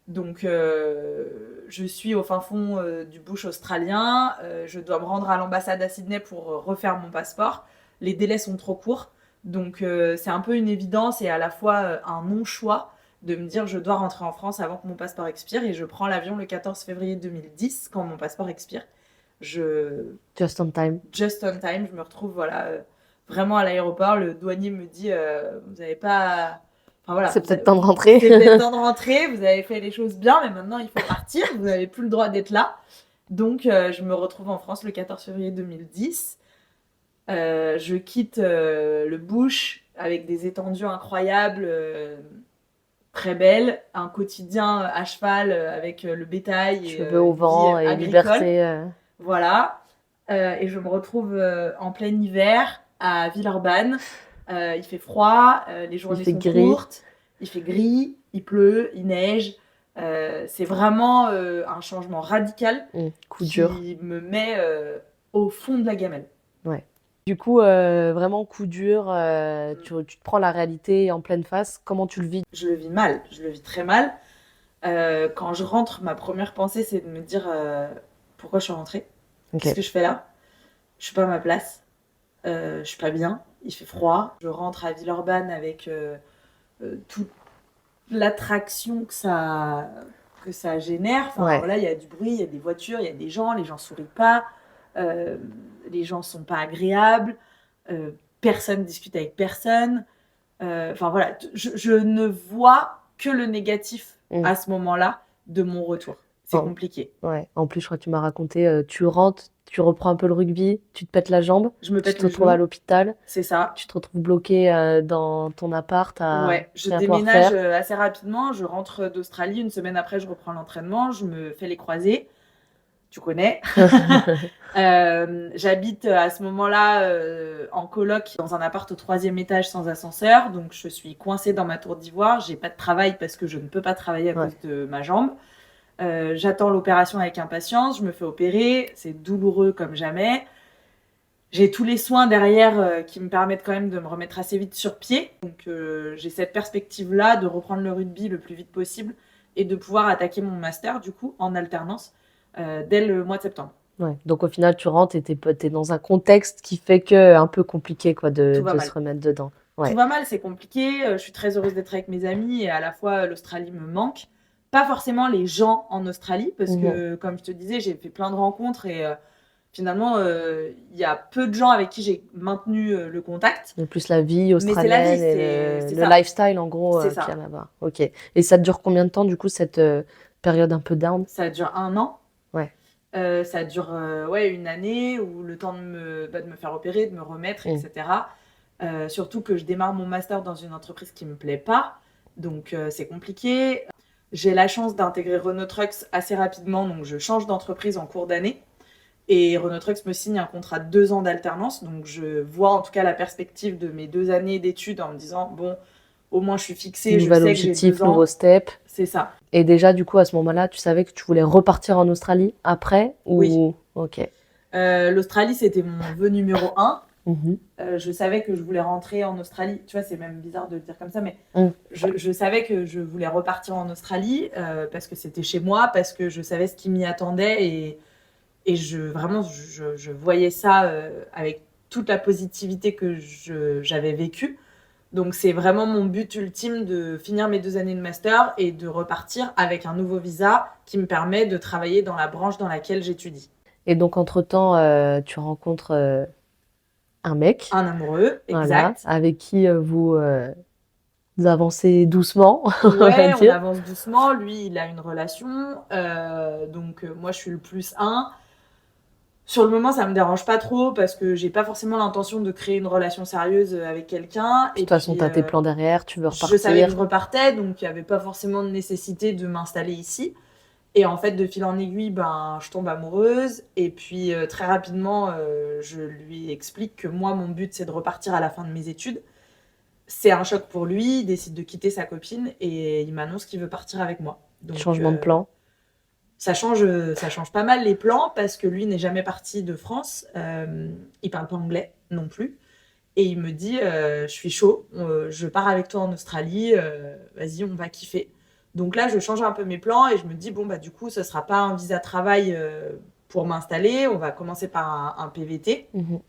B: Donc je suis au fin fond du bush australien, je dois me rendre à l'ambassade à Sydney pour refaire mon passeport. Les délais sont trop courts, donc c'est un peu une évidence et à la fois un non-choix de me dire je dois rentrer en France avant que mon passeport expire et je prends l'avion le 14 février 2010 quand mon passeport expire.
A: Just on time.
B: Just on time, je me retrouve vraiment à l'aéroport, le douanier me dit vous n'avez pas... Enfin, voilà,
A: c'est peut-être temps de rentrer.
B: C'est peut-être temps de rentrer, vous avez fait les choses bien, mais maintenant il faut partir, vous n'avez plus le droit d'être là. Donc je me retrouve en France le 14 février 2010. Je quitte le bush avec des étendues incroyables, très belles, un quotidien à cheval avec le bétail.
A: Cheveux au vent et liberté.
B: Voilà. Et je me retrouve en plein hiver à Villeurbanne. Il fait froid, les journées sont courtes, il fait gris, il pleut, il neige. C'est vraiment un changement radical qui me met au fond de la gamelle.
A: Ouais. Du coup, vraiment coup dur, tu te prends la réalité en pleine face. Comment tu le vis ?
B: Je le vis mal, je le vis très mal. Quand je rentre, ma première pensée, c'est de me dire pourquoi je suis rentrée ? Qu'est-ce que je fais là ? Je suis pas à ma place, je suis pas bien. Il fait froid. Je rentre à Villeurbanne avec toute l'attraction que ça génère. Enfin, voilà, il y a du bruit, il y a des voitures, il y a des gens, les gens sourient pas, les gens sont pas agréables, personne discute avec personne. Enfin voilà, je ne vois que le négatif à ce moment-là de mon retour. C'est compliqué.
A: Ouais. En plus, je crois que tu m'as raconté, tu rentres, tu reprends un peu le rugby, tu te pètes la jambe,
B: je me pète
A: tu te retrouves à l'hôpital.
B: C'est ça.
A: Tu te retrouves bloqué dans ton appart.
B: Je déménage assez rapidement. Je rentre d'Australie. Une semaine après, je reprends l'entraînement. Je me fais les croisés. Tu connais. J'habite à ce moment-là en coloc dans un appart au 3e étage sans ascenseur. Donc, je suis coincée dans ma tour d'ivoire. J'ai pas de travail parce que je ne peux pas travailler à cause de ma jambe. J'attends l'opération avec impatience, je me fais opérer, c'est douloureux comme jamais. J'ai tous les soins derrière qui me permettent quand même de me remettre assez vite sur pied. Donc j'ai cette perspective-là de reprendre le rugby le plus vite possible et de pouvoir attaquer mon master du coup en alternance dès le mois de septembre.
A: Ouais. Donc au final, tu rentres et t'es dans un contexte qui fait que un peu compliqué quoi, de se remettre dedans.
B: Ouais. Tout va mal, c'est compliqué. Je suis très heureuse d'être avec mes amis et à la fois l'Australie me manque. Pas forcément les gens en Australie, parce que, comme je te disais, j'ai fait plein de rencontres et finalement, il y a peu de gens avec qui j'ai maintenu le contact.
A: Et plus la vie australienne et le lifestyle, en gros, qu'il y a là-bas. Ok. Et ça dure combien de temps, du coup, cette période un peu down ?
B: Ça dure 1 an.
A: Ouais.
B: Ça dure une année, où le temps de me faire opérer, de me remettre, etc. Surtout que je démarre mon master dans une entreprise qui me plaît pas. Donc, c'est compliqué. J'ai la chance d'intégrer Renault Trucks assez rapidement, donc je change d'entreprise en cours d'année. Et Renault Trucks me signe un contrat de 2 ans d'alternance, donc je vois en tout cas la perspective de mes 2 années d'études en me disant, bon, au moins je suis fixée, je sais que j'ai 2 ans.
A: Nouveau step.
B: C'est ça.
A: Et déjà, du coup, à ce moment-là, tu savais que tu voulais repartir en Australie après ou...
B: Oui.
A: Ok.
B: L'Australie, c'était mon vœu numéro 1. Je savais que je voulais rentrer en Australie. Tu vois, c'est même bizarre de le dire comme ça, mais je savais que je voulais repartir en Australie parce que c'était chez moi, parce que je savais ce qui m'y attendait et je voyais ça avec toute la positivité que j'avais vécue. Donc c'est vraiment mon but ultime de finir mes 2 années de master et de repartir avec un nouveau visa qui me permet de travailler dans la branche dans laquelle j'étudie.
A: Et donc, entre-temps, tu rencontres un mec,
B: Un amoureux,
A: voilà,
B: exact.
A: avec qui vous avancez doucement, on va
B: Ouais, on
A: dire.
B: avance doucement. Lui, il a une relation. Donc moi, je suis le plus un. Sur le moment, ça me dérange pas trop parce que j'ai pas forcément l'intention de créer une relation sérieuse avec quelqu'un.
A: De
B: Et
A: toute façon,
B: puis,
A: tu as tes plans derrière, tu veux
B: je savais que je
A: repartir.
B: repartais, donc il n'y avait pas forcément de nécessité de m'installer ici. Et en fait, de fil en aiguille, ben, je tombe amoureuse. Et puis, très rapidement, je lui explique que moi, mon but, c'est de repartir à la fin de mes études. C'est un choc pour lui, il décide de quitter sa copine et il m'annonce qu'il veut partir avec moi. Donc,
A: Changement de plan.
B: ça change pas mal les plans parce que lui n'est jamais parti de France. Il parle pas anglais non plus. Et il me dit, je suis chaud, je pars avec toi en Australie, vas-y, on va kiffer. Donc là, je change un peu mes plans et je me dis, bon, bah du coup, ce sera pas un visa travail pour m'installer, on va commencer par un PVT,
A: Mhm.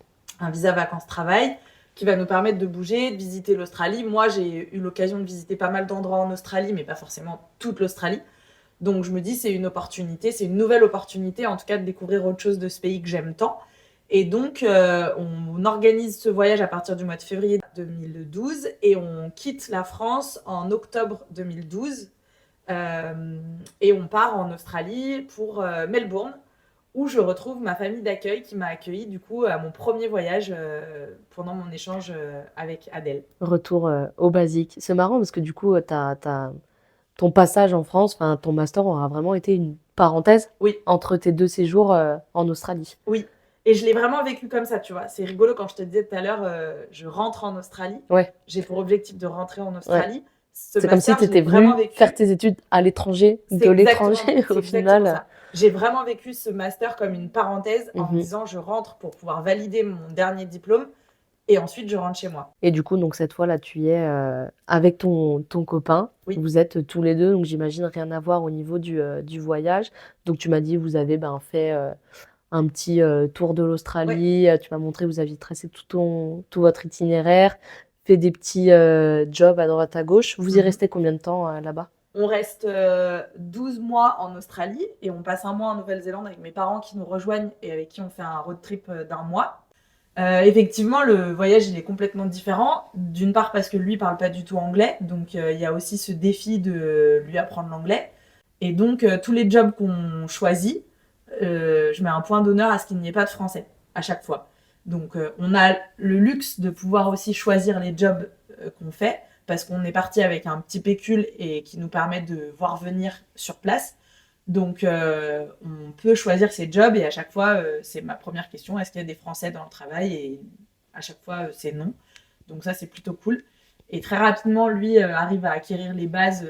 B: un visa vacances-travail, qui va nous permettre de bouger, de visiter l'Australie. Moi, j'ai eu l'occasion de visiter pas mal d'endroits en Australie, mais pas forcément toute l'Australie. Donc je me dis, c'est une opportunité, c'est une nouvelle opportunité, en tout cas, de découvrir autre chose de ce pays que j'aime tant. Et donc, on organise ce voyage à partir du mois de février 2012 et on quitte la France en octobre 2012 et on part en Australie pour Melbourne où je retrouve ma famille d'accueil qui m'a accueilli du coup à mon premier voyage pendant mon échange avec Adèle.
A: Retour au basique. C'est marrant parce que du coup, ton passage en France, enfin, ton master aura vraiment été une parenthèse
B: Oui,
A: entre tes 2 séjours en Australie.
B: oui. Et je l'ai vraiment vécu comme ça, tu vois. C'est rigolo quand je te disais tout à l'heure, je rentre en Australie.
A: Ouais,
B: J'ai pour objectif de rentrer en
A: ouais.
B: Australie. Ce
A: C'est comme si
B: master,
A: tu
B: je l'ai
A: étais
B: vraiment
A: venu faire
B: vécu.
A: tes études à l'étranger, de l'étranger
B: C'est
A: au
B: exactement
A: final.
B: ça. J'ai vraiment vécu ce master comme une parenthèse en me
A: Mhm.
B: disant je rentre pour pouvoir valider mon dernier diplôme et ensuite je rentre chez moi.
A: Et du coup, donc cette fois-là, tu y es avec ton copain.
B: Oui,
A: Vous êtes tous les deux, donc j'imagine rien à voir au niveau du voyage. Donc tu m'as dit, vous avez fait un petit tour de
B: ouais.
A: l'Australie. Tu m'as montré, vous aviez tracé tout votre itinéraire, fait des petits jobs à droite à gauche. Vous y
B: Mhm.
A: restez combien de temps là-bas?
B: On reste 12 mois en Australie et on passe un mois en Nouvelle-Zélande avec mes parents qui nous rejoignent et avec qui on fait un road trip d'un mois. Effectivement, le voyage il est complètement différent. D'une part parce que lui parle pas du tout anglais, donc il y a aussi ce défi de lui apprendre l'anglais. Et donc tous les jobs qu'on choisit, je mets un point d'honneur à ce qu'il n'y ait pas de français à chaque fois. Donc on a le luxe de pouvoir aussi choisir les jobs qu'on fait parce qu'on est parti avec un petit pécule et qui nous permet de voir venir sur place. Donc, on peut choisir ses jobs et à chaque fois, c'est ma première question, est-ce qu'il y a des Français dans le travail? Et à chaque fois, c'est non. Donc ça, c'est plutôt cool. Et très rapidement, lui arrive à acquérir les bases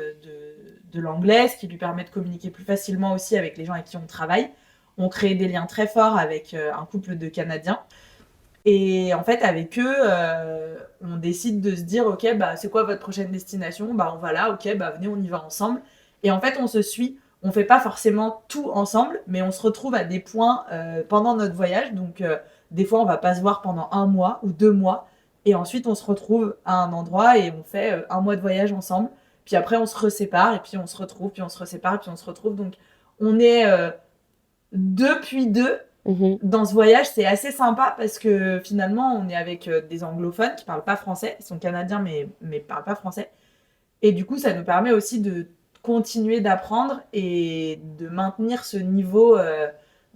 B: de l'anglais, ce qui lui permet de communiquer plus facilement aussi avec les gens avec qui on travaille. On crée des liens très forts avec un couple de Canadiens. Et en fait, avec eux, on décide de se dire, ok, bah, c'est quoi votre prochaine destination? Bah, on va là, ok, bah, venez, on y va ensemble. Et en fait, on se suit. On fait pas forcément tout ensemble, mais on se retrouve à des points pendant notre voyage. Donc, des fois, on va pas se voir pendant 1 mois ou 2 mois. Et ensuite, on se retrouve à un endroit et on fait un mois de voyage ensemble. Puis après, on se resépare et puis on se retrouve, puis on se resépare, et puis on se retrouve. Donc, on est deux puis deux
A: Mhm.
B: dans ce voyage, c'est assez sympa parce que finalement, on est avec des anglophones qui parlent pas français. Ils sont canadiens, mais parlent pas français. Et du coup, ça nous permet aussi de continuer d'apprendre et de maintenir ce niveau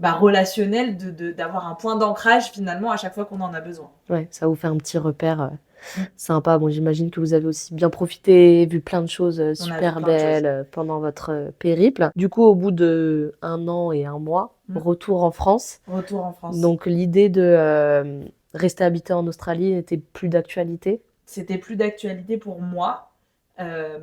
B: relationnel, d'avoir un point d'ancrage finalement à chaque fois qu'on en a besoin.
A: Ouais, ça vous fait un petit repère
B: Mm.
A: sympa. Bon, j'imagine que vous avez aussi bien profité, vu plein de choses
B: On a vu
A: super
B: plein de choses.
A: belles pendant votre périple. Du coup, au bout de 1 an et 1 mois,
B: Mm.
A: retour en France.
B: Retour en France.
A: Donc l'idée de rester habité en Australie n'était plus d'actualité.
B: C'était plus d'actualité pour moi. Euh,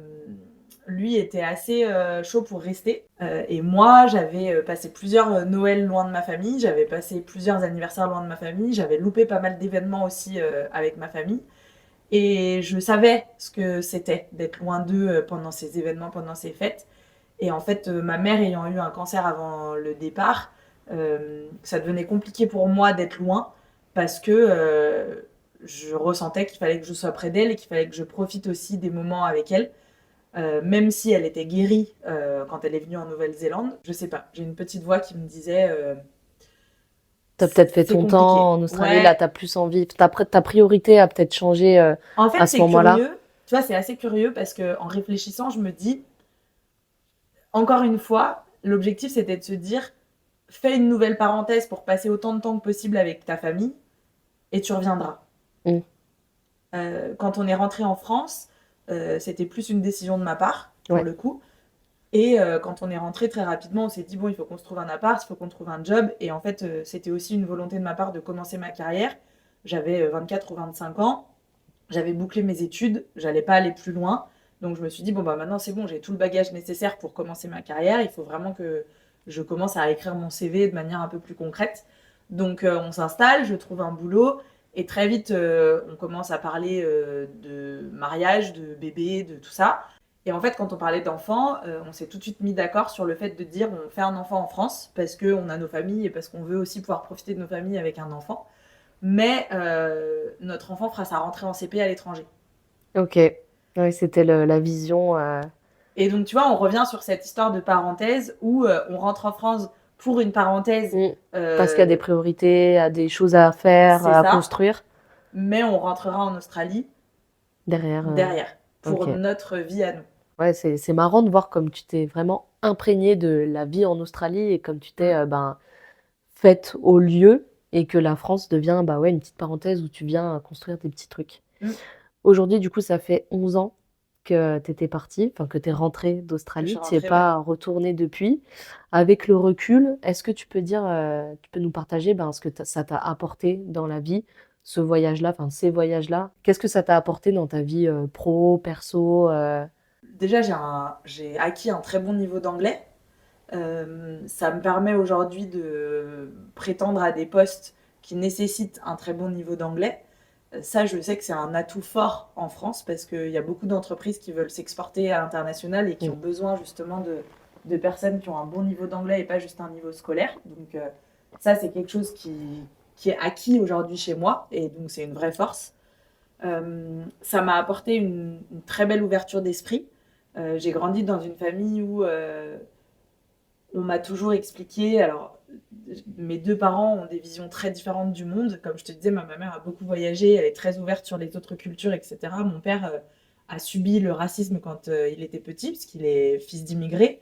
B: Lui était assez chaud pour rester. Et moi, j'avais passé plusieurs Noëls loin de ma famille, j'avais passé plusieurs anniversaires loin de ma famille, j'avais loupé pas mal d'événements aussi avec ma famille. Et je savais ce que c'était d'être loin d'eux pendant ces événements, pendant ces fêtes. Et en fait, ma mère ayant eu un cancer avant le départ, ça devenait compliqué pour moi d'être loin parce que je ressentais qu'il fallait que je sois près d'elle et qu'il fallait que je profite aussi des moments avec elle. Même si elle était guérie quand elle est venue en Nouvelle-Zélande, je sais pas, j'ai une petite voix qui me disait
A: T'as peut-être fait
B: c'est
A: ton temps
B: compliqué.
A: en Australie, là,
B: Ouais,
A: t'as plus envie. Ta priorité a peut-être changé
B: en fait,
A: à ce
B: c'est
A: moment-là.
B: curieux, tu vois, c'est assez curieux parce que en réfléchissant, je me dis, encore une fois, l'objectif c'était de se dire, fais une nouvelle parenthèse pour passer autant de temps que possible avec ta famille et tu reviendras.
A: Mm.
B: Quand on est rentré en France, c'était plus une décision de ma part, pour
A: Ouais.
B: le coup. Et quand on est rentré très rapidement, on s'est dit, bon, il faut qu'on se trouve un appart, il faut qu'on trouve un job. Et en fait, c'était aussi une volonté de ma part de commencer ma carrière. J'avais 24 ou 25 ans, j'avais bouclé mes études, j'allais pas aller plus loin. Donc je me suis dit, bon, bah maintenant c'est bon, j'ai tout le bagage nécessaire pour commencer ma carrière. Il faut vraiment que je commence à écrire mon CV de manière un peu plus concrète. Donc on s'installe, je trouve un boulot. Et très vite, on commence à parler de mariage, de bébé, de tout ça. Et en fait, quand on parlait d'enfants, on s'est tout de suite mis d'accord sur le fait de dire on fait un enfant en France parce qu'on a nos familles et parce qu'on veut aussi pouvoir profiter de nos familles avec un enfant. Mais notre enfant fera sa rentrée en CP à l'étranger.
A: Ok. Ouais, c'était la vision.
B: Et donc, tu vois, on revient sur cette histoire de parenthèse où on rentre en France pour une parenthèse,
A: Mm. Parce qu'il y a des priorités, il y a des choses à faire,
B: c'est
A: à
B: ça,
A: construire
B: mais on rentrera en Australie
A: derrière.
B: derrière pour
A: Ok.
B: notre vie à nous.
A: Ouais, c'est marrant de voir comme tu t'es vraiment imprégné de la vie en Australie et comme tu t'es
B: Mm.
A: ben, faite au lieu et que la France devient bah ouais, une petite parenthèse où tu viens construire des petits trucs.
B: Mm.
A: Aujourd'hui, du coup, ça fait 11 ans que tu étais partie, enfin que tu es rentrée
B: Que je suis
A: d'Australie. Tu n'y es
B: rentrée, ouais.
A: pas retournée depuis. Avec le recul, est-ce que tu peux dire, tu peux nous partager ben, ce que ça t'a apporté dans la vie, ce voyage-là, enfin ces voyages-là? Qu'est-ce que ça t'a apporté dans ta vie pro, perso
B: Déjà, j'ai acquis un très bon niveau d'anglais. Ça me permet aujourd'hui de prétendre à des postes qui nécessitent un très bon niveau d'anglais. Ça, je sais que c'est un atout fort en France parce qu'il y a beaucoup d'entreprises qui veulent s'exporter à l'international et qui
A: Mm.
B: ont besoin justement de personnes qui ont un bon niveau d'anglais et pas juste un niveau scolaire. Donc ça, c'est quelque chose qui est acquis aujourd'hui chez moi et donc c'est une vraie force. Ça m'a apporté une très belle ouverture d'esprit. J'ai grandi dans une famille où on m'a toujours expliqué, alors mes deux parents ont des visions très différentes du monde. Comme je te disais, ma mère a beaucoup voyagé, elle est très ouverte sur les autres cultures, etc. Mon père a subi le racisme quand il était petit, parce qu'il est fils d'immigrés.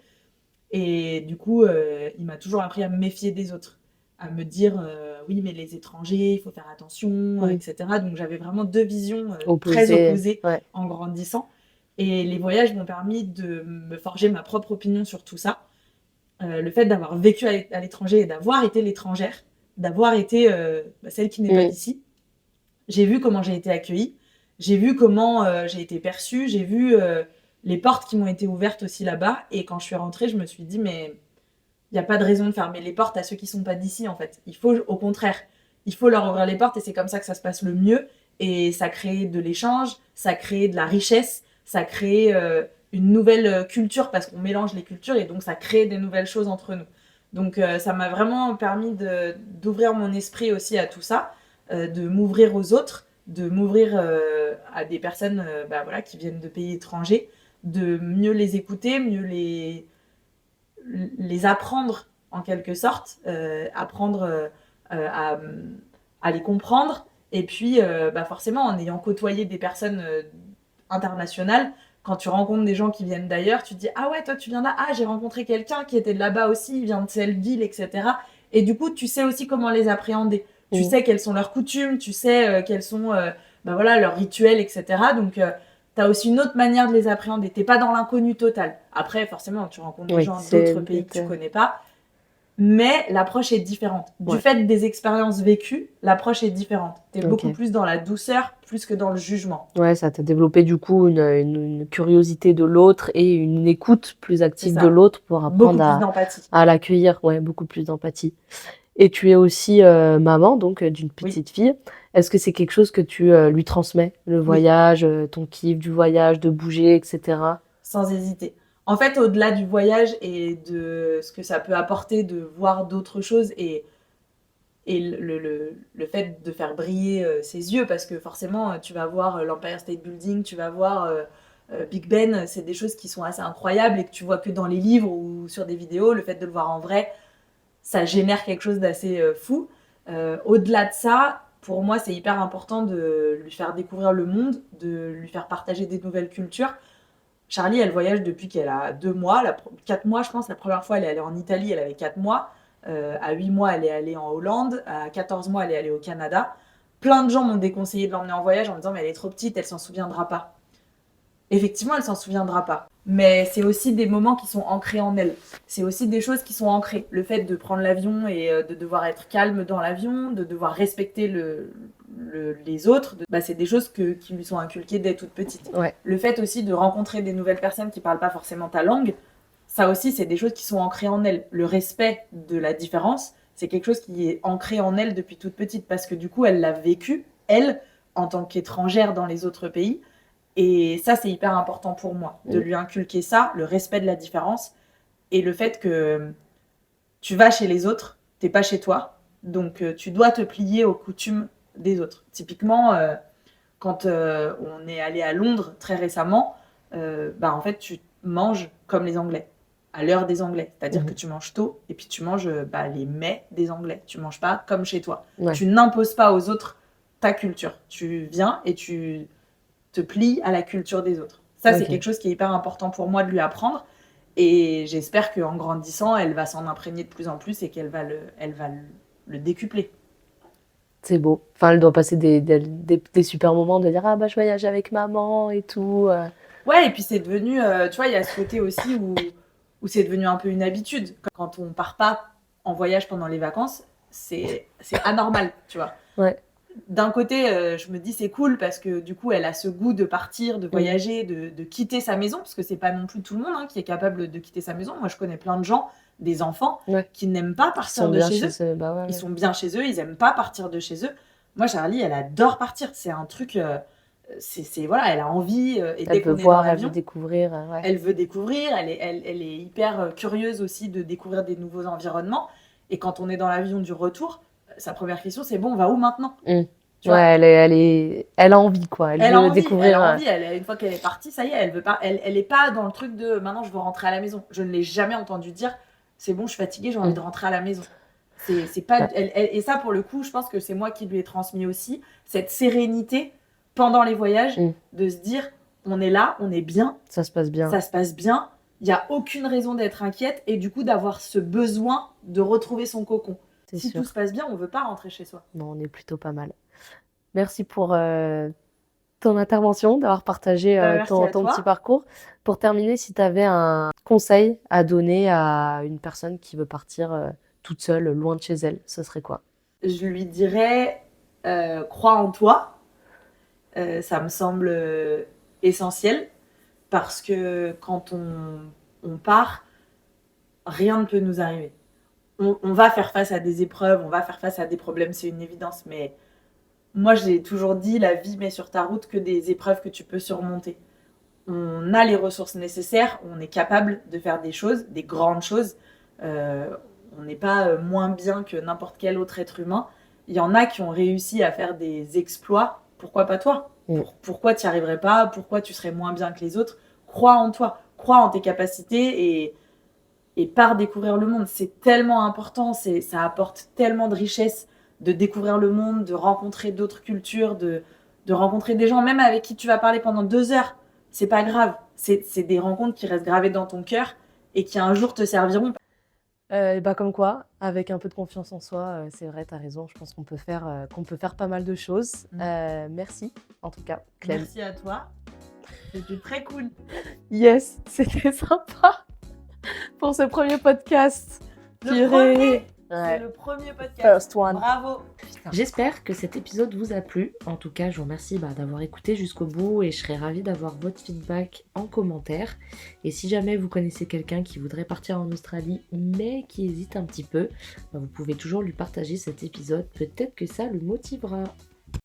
B: Et du coup, il m'a toujours appris à me méfier des autres, à me dire oui, mais les étrangers, il faut faire attention,
A: Mm.
B: etc. Donc j'avais vraiment deux visions très
A: Opposé,
B: opposées
A: ouais.
B: en grandissant. Et les voyages m'ont permis de me forger ma propre opinion sur tout ça. Le fait d'avoir vécu à l'étranger et d'avoir été l'étrangère, d'avoir été celle qui n'est pas
A: Mm.
B: d'ici, j'ai vu comment j'ai été accueillie, j'ai vu comment j'ai été perçue, j'ai vu les portes qui m'ont été ouvertes aussi là-bas. Et quand je suis rentrée, je me suis dit, mais il n'y a pas de raison de fermer les portes à ceux qui ne sont pas d'ici, en fait. Il faut, au contraire, il faut leur ouvrir les portes et c'est comme ça que ça se passe le mieux. Et ça crée de l'échange, ça crée de la richesse, ça crée une nouvelle culture parce qu'on mélange les cultures et donc ça crée des nouvelles choses entre nous. Donc ça m'a vraiment permis d'ouvrir mon esprit aussi à tout ça, de m'ouvrir aux autres, de m'ouvrir à des personnes bah, voilà, qui viennent de pays étrangers, de mieux les écouter, mieux les apprendre en quelque sorte, apprendre à les comprendre. Et puis, bah forcément, en ayant côtoyé des personnes internationales, quand tu rencontres des gens qui viennent d'ailleurs, tu te dis ah ouais, toi tu viens là, ah j'ai rencontré quelqu'un qui était de là-bas aussi, il vient de telle ville, etc. Et du coup, tu sais aussi comment les appréhender. Tu
A: Mm.
B: sais quelles sont leurs coutumes, tu sais quels sont bah voilà, leurs rituels, etc. Donc, t'as aussi une autre manière de les appréhender. T'es pas dans l'inconnu total. Après, forcément, tu rencontres des
A: Oui,
B: gens
A: c'est
B: d'autres
A: le
B: pays que
A: but.
B: tu connais pas, mais l'approche est différente. Du
A: Ouais,
B: fait des expériences vécues, l'approche est différente. T'es beaucoup
A: ok.
B: plus dans la douceur, plus que dans le jugement.
A: Ouais, ça t'a développé du coup une curiosité de l'autre et une écoute plus
B: C'est
A: active de
B: ça.
A: l'autre pour
B: Beaucoup
A: apprendre
B: plus d'empathie.
A: à l'accueillir. Ouais, beaucoup plus d'empathie. Et tu es aussi maman, donc d'une
B: Oui,
A: petite fille. Est-ce que c'est quelque chose que tu lui transmets, le
B: oui,
A: voyage, ton kiff du voyage, de bouger, etc.
B: sans hésiter. En fait, au-delà du voyage et de ce que ça peut apporter de voir d'autres choses Et le fait de faire briller ses yeux, parce que forcément, tu vas voir l'Empire State Building, tu vas voir Big Ben, c'est des choses qui sont assez incroyables et que tu vois que dans les livres ou sur des vidéos. Le fait de le voir en vrai, ça génère quelque chose d'assez fou. Au-delà de ça, pour moi, c'est hyper important de lui faire découvrir le monde, de lui faire partager des nouvelles cultures. Charlie, elle voyage depuis qu'elle a 2 mois, 4 mois je pense. La première fois, elle est allée en Italie, elle avait 4 mois. À 8 mois, elle est allée en Hollande. À 14 mois, elle est allée au Canada. Plein de gens m'ont déconseillé de l'emmener en voyage en me disant mais elle est trop petite, elle s'en souviendra pas. Effectivement, elle s'en souviendra pas. Mais c'est aussi des moments qui sont ancrés en elle. C'est aussi des choses qui sont ancrées. Le fait de prendre l'avion et de devoir être calme dans l'avion, de devoir respecter les autres, c'est des choses qui lui sont inculquées dès toute petite.
A: Ouais.
B: Le fait aussi de rencontrer des nouvelles personnes qui parlent pas forcément ta langue, ça aussi, c'est des choses qui sont ancrées en elle. Le respect de la différence, c'est quelque chose qui est ancré en elle depuis toute petite, parce que du coup, elle l'a vécu, elle, en tant qu'étrangère dans les autres pays. Et ça, c'est hyper important pour moi, de lui inculquer ça, le respect de la différence, et le fait que tu vas chez les autres, t'es pas chez toi, donc tu dois te plier aux coutumes des autres. Typiquement, quand on est allé à Londres très récemment, en fait, tu manges comme les Anglais, à l'heure des Anglais. C'est-à-dire que tu manges tôt, et puis tu manges les mets des Anglais. Tu manges pas comme chez toi.
A: Ouais.
B: Tu n'imposes pas aux autres ta culture. Tu viens et tu te plies à la culture des autres. Ça, c'est quelque chose qui est hyper important pour moi de lui apprendre. Et j'espère qu'en grandissant, elle va s'en imprégner de plus en plus et qu'elle va le décupler.
A: C'est beau. Enfin, elle doit passer des super moments de dire ah bah je voyage avec maman et tout.
B: Ouais, et puis c'est devenu, tu vois, il y a ce côté aussi où c'est devenu un peu une habitude. Quand on part pas en voyage pendant les vacances, c'est anormal, tu vois.
A: Ouais.
B: D'un côté, je me dis c'est cool parce que du coup, elle a ce goût de partir, de voyager, de quitter sa maison, parce que c'est pas non plus tout le monde qui est capable de quitter sa maison. Moi, je connais plein de gens, des enfants, qui n'aiment pas partir de chez eux. Ils sont bien chez eux, ils aiment pas partir de chez eux. Moi, Charlie, elle adore partir. C'est un truc, voilà, elle a envie. Et
A: elle peut voir, elle veut découvrir. Ouais.
B: Elle veut découvrir, elle est hyper curieuse aussi de découvrir des nouveaux environnements. Et quand on est dans l'avion du retour, sa première question, c'est bon, on va où maintenant ?
A: Tu vois, elle a envie, quoi. Elle veut découvrir.
B: Elle a envie. Une fois qu'elle est partie, ça y est, elle veut pas. Elle est pas dans le truc de maintenant, je veux rentrer à la maison. Je ne l'ai jamais entendu dire c'est bon, je suis fatiguée, j'ai envie de rentrer à la maison. C'est pas. Et ça, pour le coup, je pense que c'est moi qui lui ai transmis aussi cette sérénité pendant les voyages, de se dire on est là, on est bien.
A: Ça se passe bien.
B: Ça se passe bien. Il n'y a aucune raison d'être inquiète et du coup d'avoir ce besoin de retrouver son cocon. Si tout se passe bien, on ne veut pas rentrer chez soi.
A: Non, on est plutôt pas mal. Merci pour ton intervention, d'avoir partagé ton petit parcours. Pour terminer, si tu avais un conseil à donner à une personne qui veut partir toute seule, loin de chez elle, ce serait quoi ?
B: Je lui dirais crois en toi. Ça me semble essentiel parce que quand on part, rien ne peut nous arriver. On va faire face à des épreuves, on va faire face à des problèmes, c'est une évidence, mais moi j'ai toujours dit, la vie met sur ta route que des épreuves que tu peux surmonter. On a les ressources nécessaires, on est capable de faire des choses, des grandes choses. On n'est pas moins bien que n'importe quel autre être humain. Il y en a qui ont réussi à faire des exploits, pourquoi pas toi ? Pourquoi tu n'y arriverais pas ? Pourquoi tu serais moins bien que les autres ? Crois en toi, crois en tes capacités et pars découvrir le monde. C'est tellement important, ça apporte tellement de richesse de découvrir le monde, de rencontrer d'autres cultures, de rencontrer des gens, même avec qui tu vas parler pendant 2 heures. C'est pas grave, c'est des rencontres qui restent gravées dans ton cœur et qui un jour te serviront.
A: Comme quoi, avec un peu de confiance en soi, c'est vrai, t'as raison, je pense qu'on peut faire pas mal de choses. Merci, en tout cas, Clem.
B: Merci à toi, c'était très cool.
A: Yes, c'était sympa pour ce premier podcast.
B: C'est le premier podcast.
A: First one.
B: Bravo.
A: J'espère que cet épisode vous a plu. En tout cas, je vous remercie d'avoir écouté jusqu'au bout et je serais ravie d'avoir votre feedback en commentaire. Et si jamais vous connaissez quelqu'un qui voudrait partir en Australie mais qui hésite un petit peu, vous pouvez toujours lui partager cet épisode. Peut-être que ça le motivera.